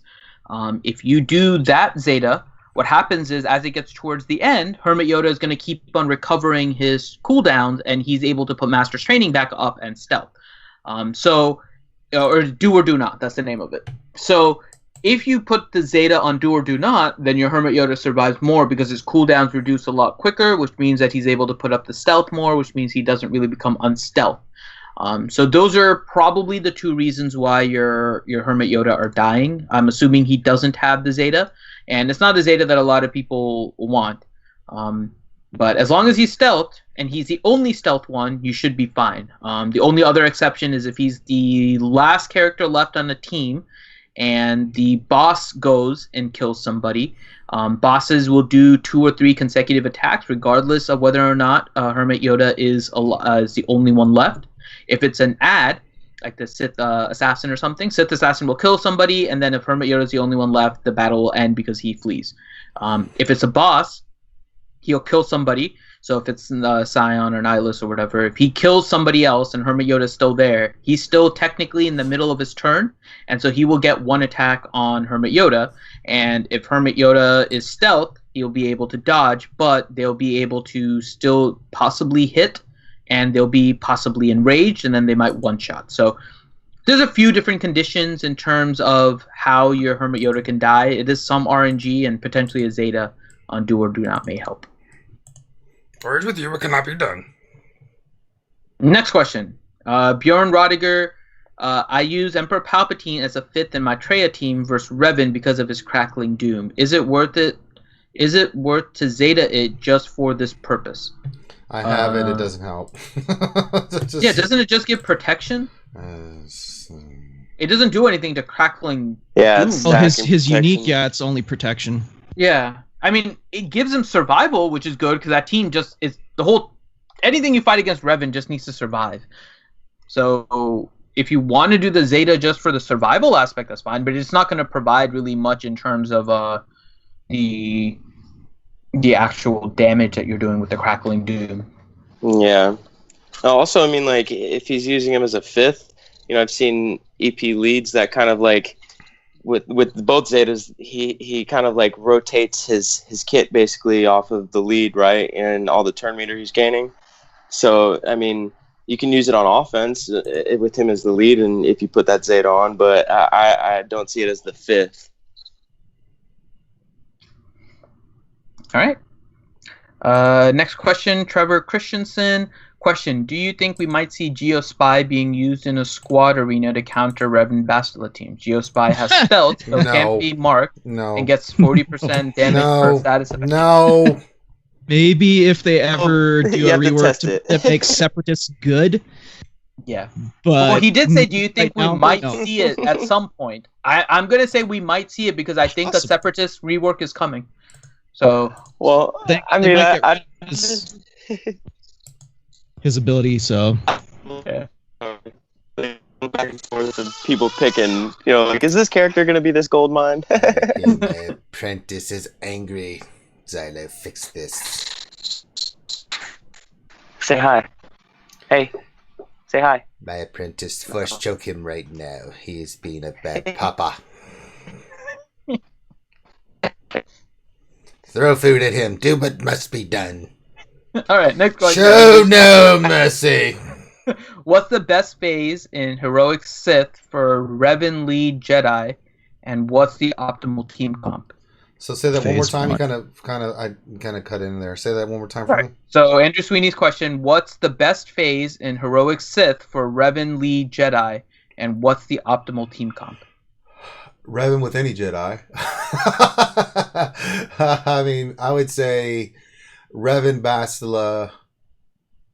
If you do that Zeta, what happens is as it gets towards the end, Hermit Yoda is going to keep on recovering his cooldowns, and he's able to put Master's Training back up and stealth. Or do or do not, that's the name of it. So if you put the Zeta on do or do not, then your Hermit Yoda survives more because his cooldowns reduce a lot quicker, which means that he's able to put up the stealth more, which means he doesn't really become unstealth. So those are probably the two reasons why your Hermit Yoda are dying. I'm assuming he doesn't have the Zeta, and it's not the Zeta that a lot of people want. But as long as he's stealth, and he's the only stealth one, you should be fine. The only other exception is if he's the last character left on the team, and the boss goes and kills somebody. Bosses will do 2 or 3 consecutive attacks, regardless of whether or not Hermit Yoda is the only one left. If it's an ad, like the Sith Assassin or something, Sith Assassin will kill somebody, and then if Hermit Yoda is the only one left, the battle will end because he flees. If it's a boss, he'll kill somebody. So if it's Scion or Nihilus or whatever, if he kills somebody else and Hermit Yoda is still there, he's still technically in the middle of his turn, and so he will get 1 attack on Hermit Yoda. And if Hermit Yoda is stealth, he'll be able to dodge, but they'll be able to still possibly hit, and they'll be possibly enraged, and then they might one-shot. So there's a few different conditions in terms of how your Hermit Yoda can die. It is some RNG, and potentially a Zeta on do or do not may help. Words with you, it cannot be done. Next question. Bjorn Rodiger. I use Emperor Palpatine as a 5th in my Traya team versus Revan because of his crackling doom. Is it worth it? Is it worth to Zeta it just for this purpose? I have it. It doesn't help. Yeah, doesn't it just give protection? It doesn't do anything to crackling doom. His unique, it's only protection. Yeah. I mean, it gives him survival, which is good because that team just is anything you fight against Revan just needs to survive. So if you want to do the Zeta just for the survival aspect, that's fine, but it's not going to provide really much in terms of the actual damage that you're doing with the crackling doom. Yeah. Also, I mean, like, if he's using him as a 5th, I've seen EP leads that kind of like with both Zetas, he kind of like rotates his kit basically off of the lead, right, and all the turn meter he's gaining. So I mean, you can use it on offense with him as the lead, and if you put that Zeta on, but I don't see it as the 5th. All right. Next question, Trevor Christensen. Question: do you think we might see Geospy being used in a squad arena to counter Revan Bastila team? Geospy has stealth, so No. can't be marked, No. and gets 40% damage per status effect. No. Maybe if they ever do You a have to rework test it. that makes Separatists good. Yeah. But Well, he did say, do you think right now, we might no. see it at some point? I'm going to say we might see it because I think a Possible. Separatist rework is coming. So, Well, They- I they mean, might I get his ability, so yeah. back and forth of people picking, like, is this character going to be this gold mine? My apprentice is angry. Xylo, fix this. Say hi. Hey, say hi. My apprentice, first choke him right now. He is being a bad papa. Throw food at him. Do what must be done. All right, next question. Show no mercy. What's the best phase in Heroic Sith for Revan Lead Jedi, and what's the optimal team comp? So say that one more Phase time. You one. kind of cut in there. Say that one more time for Right. me. So Andrew Sweeney's question: what's the best phase in Heroic Sith for Revan Lead Jedi, and what's the optimal team comp? Revan with any Jedi. I mean, I would say Revan Bastila.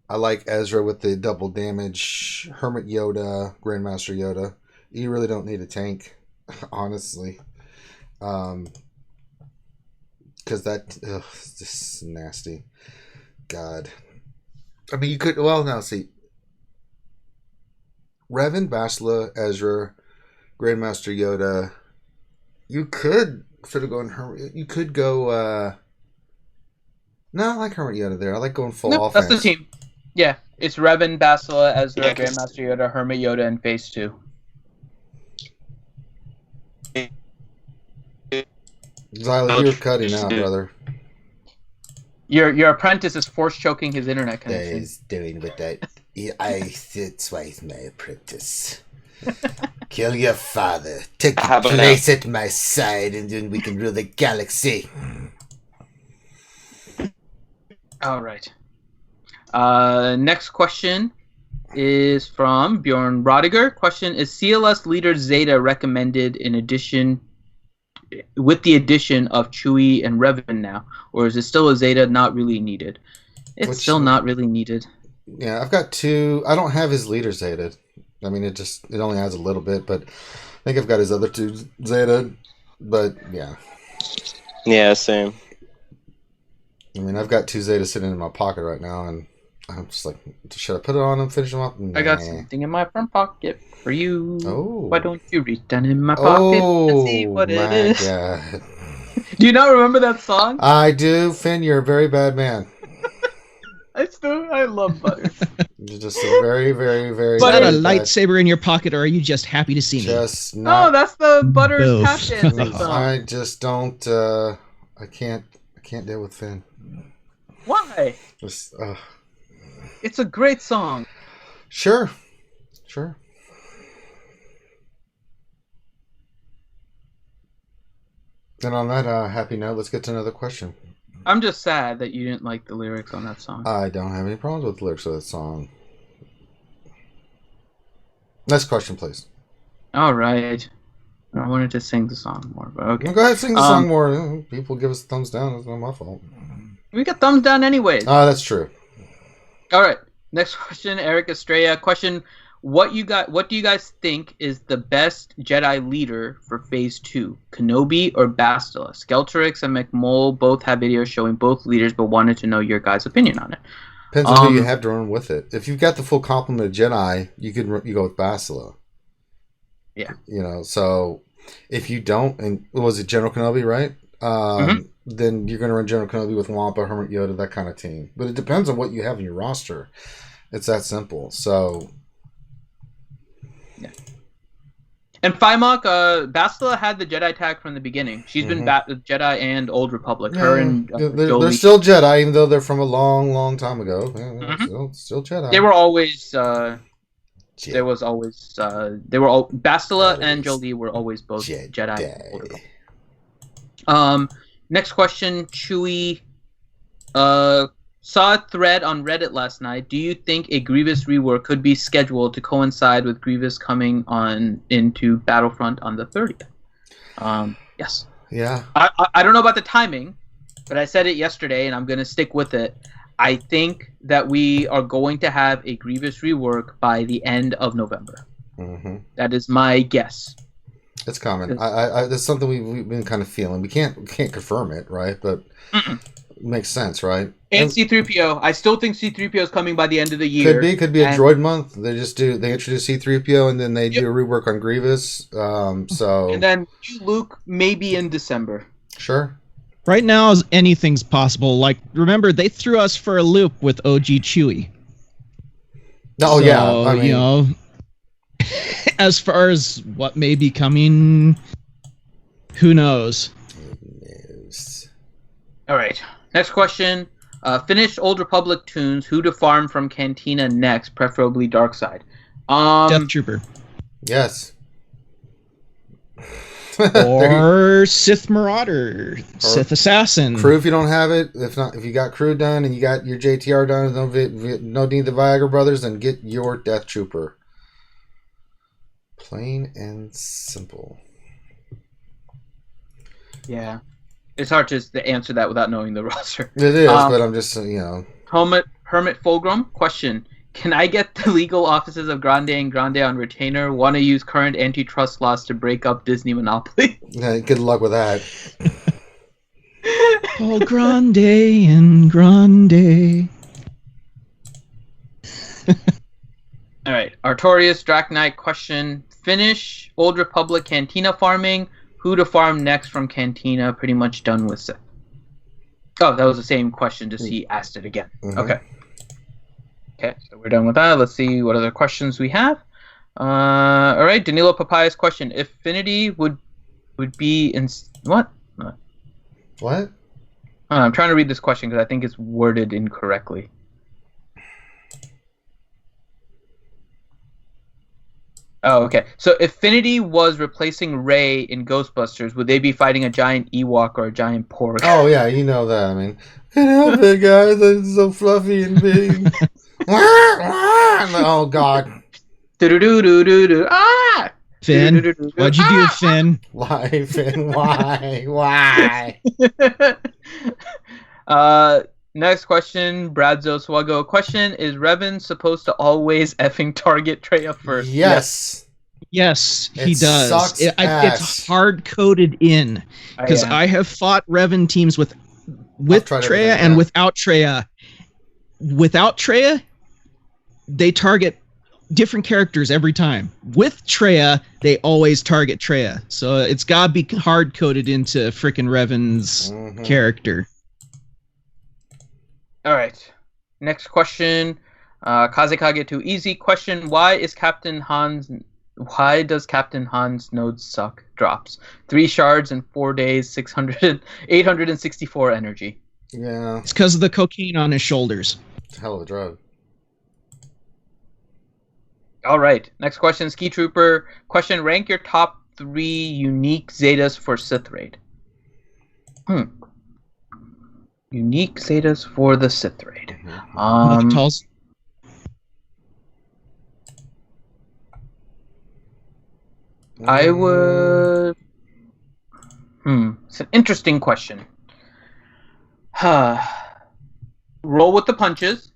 I like Ezra with the double damage. Hermit Yoda, Grandmaster Yoda. You really don't need a tank, honestly. Because it's just nasty. God. I mean, you could, well, now see. Revan, Bastila, Ezra, Grandmaster Yoda. You could sort of go in Hermit. You could go, no, I like Hermit Yoda there. I like going full offense. That's the team. Yeah, it's Revan, Bastila, Ezra, Yeah, Grandmaster Yoda, Hermit Yoda, and Phase 2. Xyla, you're cutting out, brother. Your apprentice is force choking his internet That connection. is doing with that. That's why he's my apprentice. Kill your father. Take How your about place at my side, and then we can rule the galaxy. All right. Next question is from Bjorn Rodiger. Question: is CLS leader Zeta recommended in addition with the addition of Chewie and Revan now, or is it still a Zeta not really needed? It's Which still one? not really needed. Yeah, I've got two. I don't have his leader Zeta. I mean, it only adds a little bit, but I think I've got his other two Zeta. But yeah, Yeah, same. I mean, I've got two Zeta sitting in my pocket right now, and I'm just like, should I put it on and finish them up? I got Nah. something in my front pocket for you. Oh. Why don't you reach down in my pocket and see what it my is? God. Do you not remember that song? I do. Finn, you're a very bad man. I love Butter. You're just a very, very, very is that a very bad- lightsaber in your pocket, or are you just happy to see me? Just No, not. that's the Butter's Both. tap dancing song. I just don't. I can't deal with Finn. Why? Just, It's a great song. sure. Then on that happy note, let's get to another question. I'm just sad that you didn't like the lyrics on that song. I don't have any problems with the lyrics of that song. Next question, please. All right. I wanted to sing the song more, but okay. Go ahead, sing the song more. People give us a thumbs down. It's not my fault. We got thumbs down anyways. That's true. All right. Next question, Eric Estrella. Question: What do you guys think is the best Jedi leader for Phase 2? Kenobi or Bastila? Skeltrix and McMull both have videos showing both leaders, but wanted to know your guys' opinion on it. Depends on who you have to run with it. If you've got the full complement of Jedi, you go with Bastila. Yeah. So if you don't, and was it General Kenobi, right? Then you're going to run General Kenobi with Wampa, Hermit Yoda, that kind of team. But it depends on what you have in your roster. It's that simple. So. Yeah. And Fimok, Bastila had the Jedi tag from the beginning. She's been Jedi and Old Republic. Yeah, Her and they're still Jedi, even though they're from a long, long time ago. Yeah, still Jedi. They were always. There was always. They were all Bastila and Jolie were always both Jedi. And Old Republic. Next question, Chewie. Saw a thread on Reddit last night. Do you think a Grievous rework could be scheduled to coincide with Grievous coming on into Battlefront on the 30th? Yes. Yeah. I don't know about the timing, but I said it yesterday, and I'm going to stick with it. I think that we are going to have a Grievous rework by the end of November. Mm-hmm. That is my guess. It's coming. That's something we've been kind of feeling. We can't confirm it, right? But it makes sense, right? And C-3PO. I still think C-3PO is coming by the end of the year. Could be a droid month. They introduce C-3PO and then they do a rework on Grievous. So and then Luke maybe in December. Sure. Right now, anything's possible. Like, remember, they threw us for a loop with OG Chewie. Oh, so, yeah. I mean, you know, as far as what may be coming, who knows? All right. Next question. Finish Old Republic tunes. Who to farm from Cantina next, preferably Dark Side. Death Trooper. Yes. Or Sith Marauder, Sith Assassin. Crew if you don't have it. If you got crew done and you got your JTR done, no need the Viagra brothers, then get your Death Trooper. Plain and simple. Yeah. It's hard to answer that without knowing the roster. It is, but I'm just, you know. Hermit Fulgrim, question. Can I get the legal offices of Grande and Grande on retainer? Want to use current antitrust laws to break up Disney monopoly? Yeah, good luck with that. Oh, Grande and Grande. All right. Artorius Drac Knight, question. Finish Old Republic Cantina farming. Who to farm next from Cantina? Pretty much done with Sith. Oh, that was the same question, just he asked it again. Mm-hmm. Okay, so we're done with that. Let's see what other questions we have. All right, Danilo Papaya's question. Affinity would be in... What? What? I'm trying to read this question because I think it's worded incorrectly. Oh, okay. So Affinity was replacing Rey in Ghostbusters. Would they be fighting a giant Ewok or a giant Porg? Oh, yeah, you know that. I mean, can't help it, guys. It's so fluffy and big. Oh, God. Ah! Finn, what'd you do, Finn? Why, Finn? Why? Next question, Bradzo Swgoh. Question, is Revan supposed to always effing target Traya first? Yes. Yes, he does. Sucks It's hard-coded in. Because I have fought Revan teams with Traya and without Traya. Without Traya, they target different characters every time. With Traya, they always target Traya. So it's got to be hard-coded into frickin' Revan's character. All right. Next question. Kazekage Too Easy. Question, why does Captain Han's node suck? Drops 3 shards in 4 days, 864 energy. Yeah. It's because of the cocaine on his shoulders. It's a hell of a drug. All right. Next question, Ski Trooper. Question, rank your top 3 unique Zetas for Sith Raid. Unique Zetas for the Sith Raid. I would... It's an interesting question. Roll with the punches.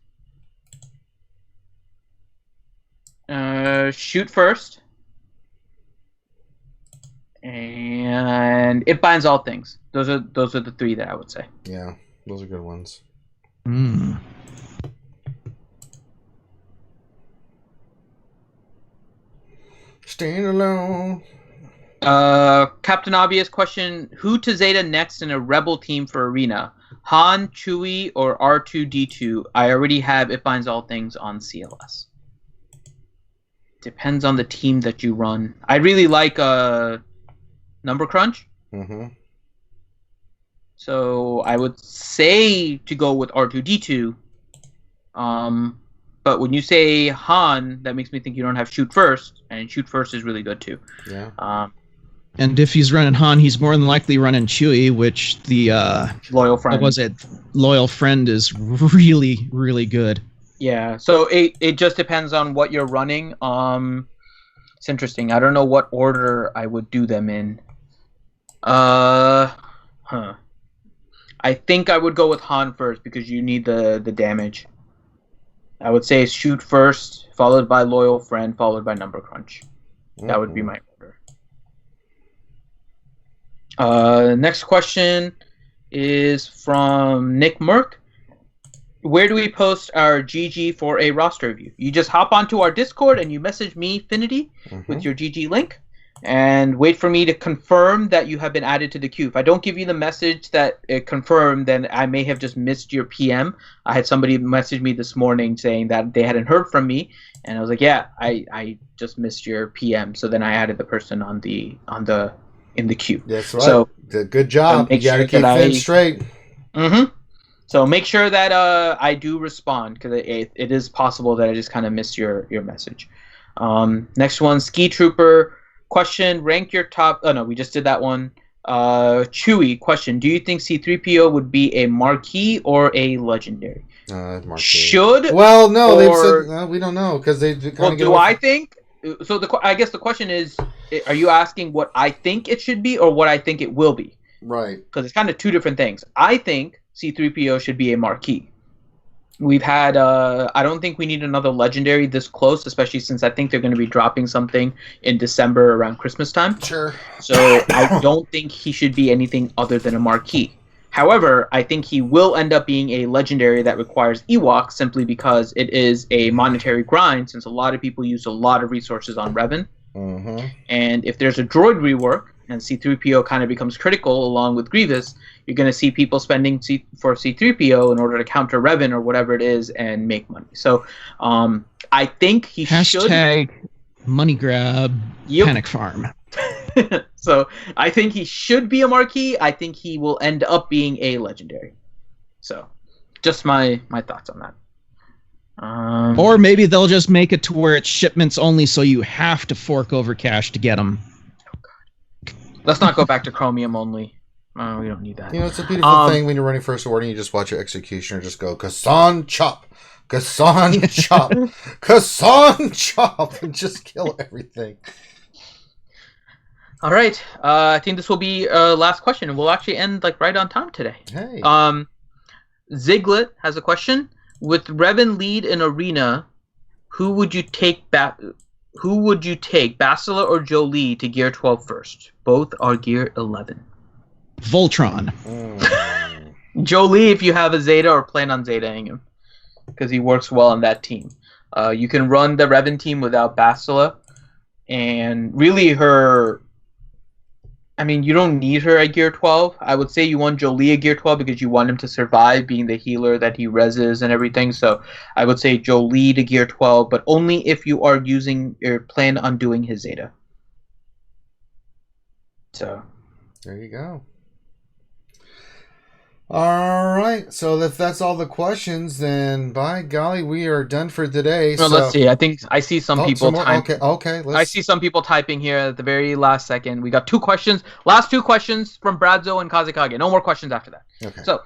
Shoot first. And it binds all things. Those are the 3 that I would say. Yeah, those are good ones. Stand alone. Captain Obvious question, who to Zeta next in a Rebel team for Arena? Han, Chewie, or R2-D2? I already have It Binds All Things on CLS. Depends on the team that you run. I really like Number Crunch. So I would say to go with R2-D2. But when you say Han, that makes me think you don't have Shoot First, and Shoot First is really good too. Yeah. And if he's running Han, he's more than likely running Chewie, which the loyal friend. What was it? Loyal friend is really, really good. Yeah. So it just depends on what you're running. It's interesting. I don't know what order I would do them in. I think I would go with Han first because you need the damage. I would say shoot first, followed by loyal friend, followed by number crunch. That would be my order. Next question is from Nick Merck. Where do we post our GG for a roster review? You just hop onto our Discord and you message me, Finity, with your GG link, and wait for me to confirm that you have been added to the queue. If I don't give you the message that it confirmed, then I may have just missed your PM. I had somebody message me this morning saying that they hadn't heard from me, and I was like, yeah, I just missed your PM. So then I added the person in the queue. That's right. So good job. You got to keep things straight. So make sure that I do respond, because it is possible that I just kind of missed your message. Next one, Ski Trooper question: rank your top. Oh no, we just did that one. Chewy question: do you think C-3PO would be a marquee or a legendary? Marquee. Should. Well, no, they've said we don't know because they. Well, do I think? So I guess the question is: are you asking what I think it should be or what I think it will be? Right. Because it's kind of two different things. I think C-3PO should be a marquee. We've had, I don't think we need another legendary this close, especially since I think they're going to be dropping something in December around Christmas time. Sure. So I don't think he should be anything other than a marquee. However, I think he will end up being a legendary that requires Ewok simply because it is a monetary grind, since a lot of people use a lot of resources on Revan. And if there's a droid rework, and C-3PO kind of becomes critical along with Grievous, you're going to see people spending for C-3PO in order to counter Revan or whatever it is and make money. So I think he should... money grab, panic farm. So I think he should be a marquee. I think he will end up being a legendary. So just my thoughts on that. Or maybe they'll just make it to where it's shipments only, so you have to fork over cash to get them. Let's not go back to Chromium only. We don't need that. You know, it's a beautiful thing when you're running First Order and you just watch your executioner just go, Kassan chop, Kassan chop, Kassan chop, and just kill everything. All right. I think this will be last question, and we'll actually end right on time today. Hey. Ziglet has a question. With Revan lead in Arena, who would you take Bastila or Jolie to Gear 12 first? Both are Gear 11. Voltron. Jolie if you have a Zeta or plan on Zeta-ing him, because he works well on that team. You can run the Revan team without Bastila, and really you don't need her at Gear 12. I would say you want Jolie at Gear 12 because you want him to survive being the healer that he reses and everything. So I would say Jolie to Gear 12, but only if you are using or plan on doing his Zeta. So there you go. All right. So if that's all the questions, then by golly, we are done for today. No, let's see. I think I see some people typing. Okay. I see some people typing here at the very last second. We got 2 questions. Last 2 questions from Bradzo and Kazekage. No more questions after that. Okay. So,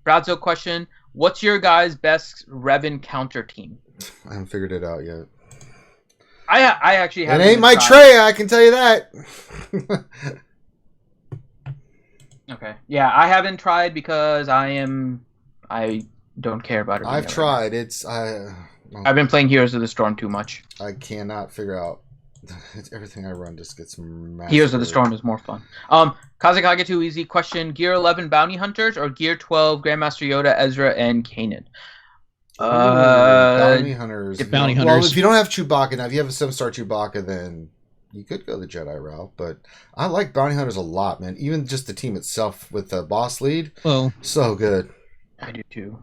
Bradzo question: what's your guys' best Revan counter team? I haven't figured it out yet. I actually haven't. It ain't my Trey, I can tell you that. Okay. Yeah, I haven't tried because I don't care about it. I've tried. I've been playing Heroes of the Storm too much. I cannot figure out. Everything I run just gets massacred. Heroes of the Storm is more fun. Kazekage too easy question: Gear 11 Bounty Hunters or Gear 12 Grandmaster Yoda, Ezra, and Kanan? Bounty Hunters. Bounty Hunters. Well, if you don't have Chewbacca now, if you have a 7-star Chewbacca, then you could go the Jedi route, but I like Bounty Hunters a lot, man. Even just the team itself with the boss lead, so good. I do too.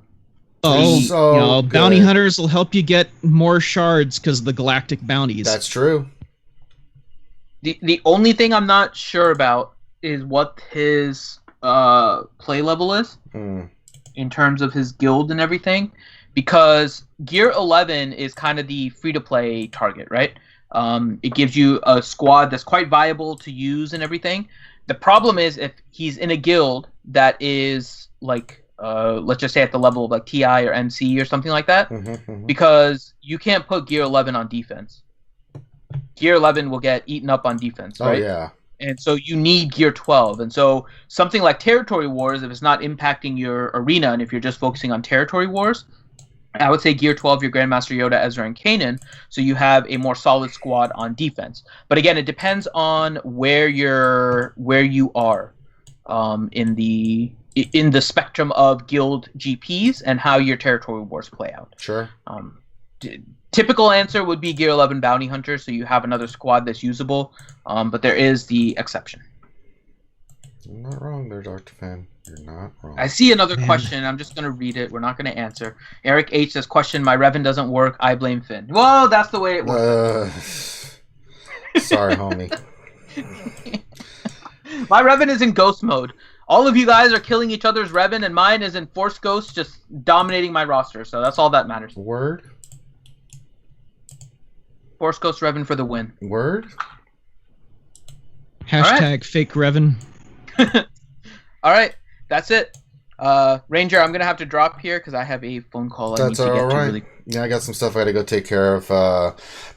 Bounty Hunters will help you get more shards because of the galactic bounties. That's true. The only thing I'm not sure about is what his play level is in terms of his guild and everything, because Gear 11 is kind of the free-to-play target, right? It gives you a squad that's quite viable to use and everything. The problem is if he's in a guild that is like, let's just say at the level of like TI or MC or something like that, because you can't put Gear 11 on defense. Gear 11 will get eaten up on defense, right? Oh, yeah. And so you need Gear 12. And so something like Territory Wars, if it's not impacting your arena and if you're just focusing on Territory Wars, I would say Gear 12, your Grandmaster Yoda, Ezra, and Kanan, so you have a more solid squad on defense. But again, it depends on where you are in the spectrum of guild GPs and how your Territory Wars play out. Sure. Typical answer would be Gear 11 Bounty Hunter, so you have another squad that's usable, but there is the exception. You're not wrong there, Dr. Fan. You're not wrong. I see another question. I'm just going to read it. We're not going to answer. Eric H. says, question, my Revan doesn't work. I blame Finn. Whoa, that's the way it works. Sorry, homie. My Revan is in ghost mode. All of you guys are killing each other's Revan, and mine is in Force Ghost, just dominating my roster. So that's all that matters. Word? Force Ghost Revan for the win. Word? Hashtag fake Revan. All right. That's it. Ranger, I'm going to have to drop here because I have a phone call I need to get to really. Yeah, I got some stuff I got to go take care of.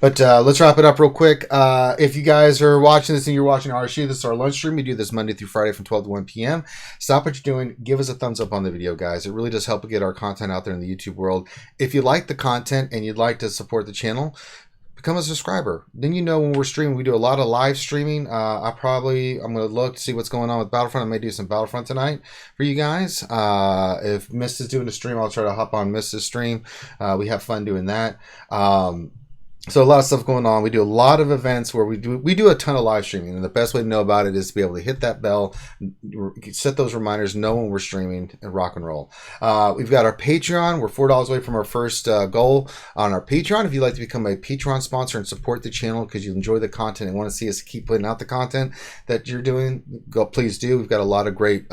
But let's wrap it up real quick. If you guys are watching this and you're watching RSG, this is our lunch stream. We do this Monday through Friday from 12 to 1 p.m. Stop what you're doing. Give us a thumbs up on the video, guys. It really does help get our content out there in the YouTube world. If you like the content and you'd like to support the channel, become a subscriber. Then you know when we're streaming. We do a lot of live streaming. I'm going to look to see what's going on with Battlefront. I may do some Battlefront tonight for you guys. If Mist is doing a stream, I'll try to hop on Mist's stream. We have fun doing that. So a lot of stuff going on. We do a lot of events where we do a ton of live streaming, and the best way to know about it is to be able to hit that bell, set those reminders, know when we're streaming, and rock and roll. We've got our Patreon. We're $4 away from our first goal on our Patreon. If you'd like to become a Patreon sponsor and support the channel because you enjoy the content and want to see us keep putting out the content that you're doing, please do. We've got a lot of great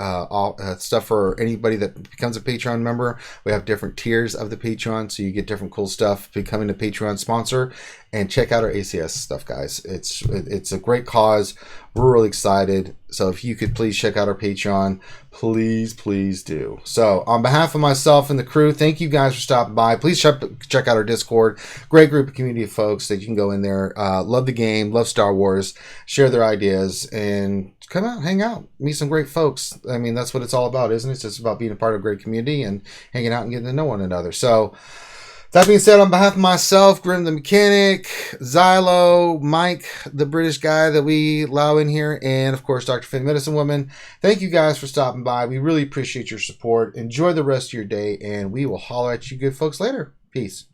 stuff for anybody that becomes a Patreon member. We have different tiers of the Patreon, so you get different cool stuff becoming a Patreon sponsor. And check out our ACS stuff, guys. It's a great cause. We're really excited. So if you could please check out our Patreon, please do. So on behalf of myself and the crew, thank you guys for stopping by. Please check out our Discord. Great group of community of folks that you can go in there. Love the game, love Star Wars, share their ideas, and come out, hang out, meet some great folks. I mean, that's what it's all about, isn't it? It's just about being a part of a great community and hanging out and getting to know one another. So that being said, on behalf of myself, Grim the Mechanic, Xylo, Mike, the British guy that we allow in here, and of course, Dr. Finn, Medicine Woman, thank you guys for stopping by. We really appreciate your support. Enjoy the rest of your day, and we will holler at you good folks later. Peace.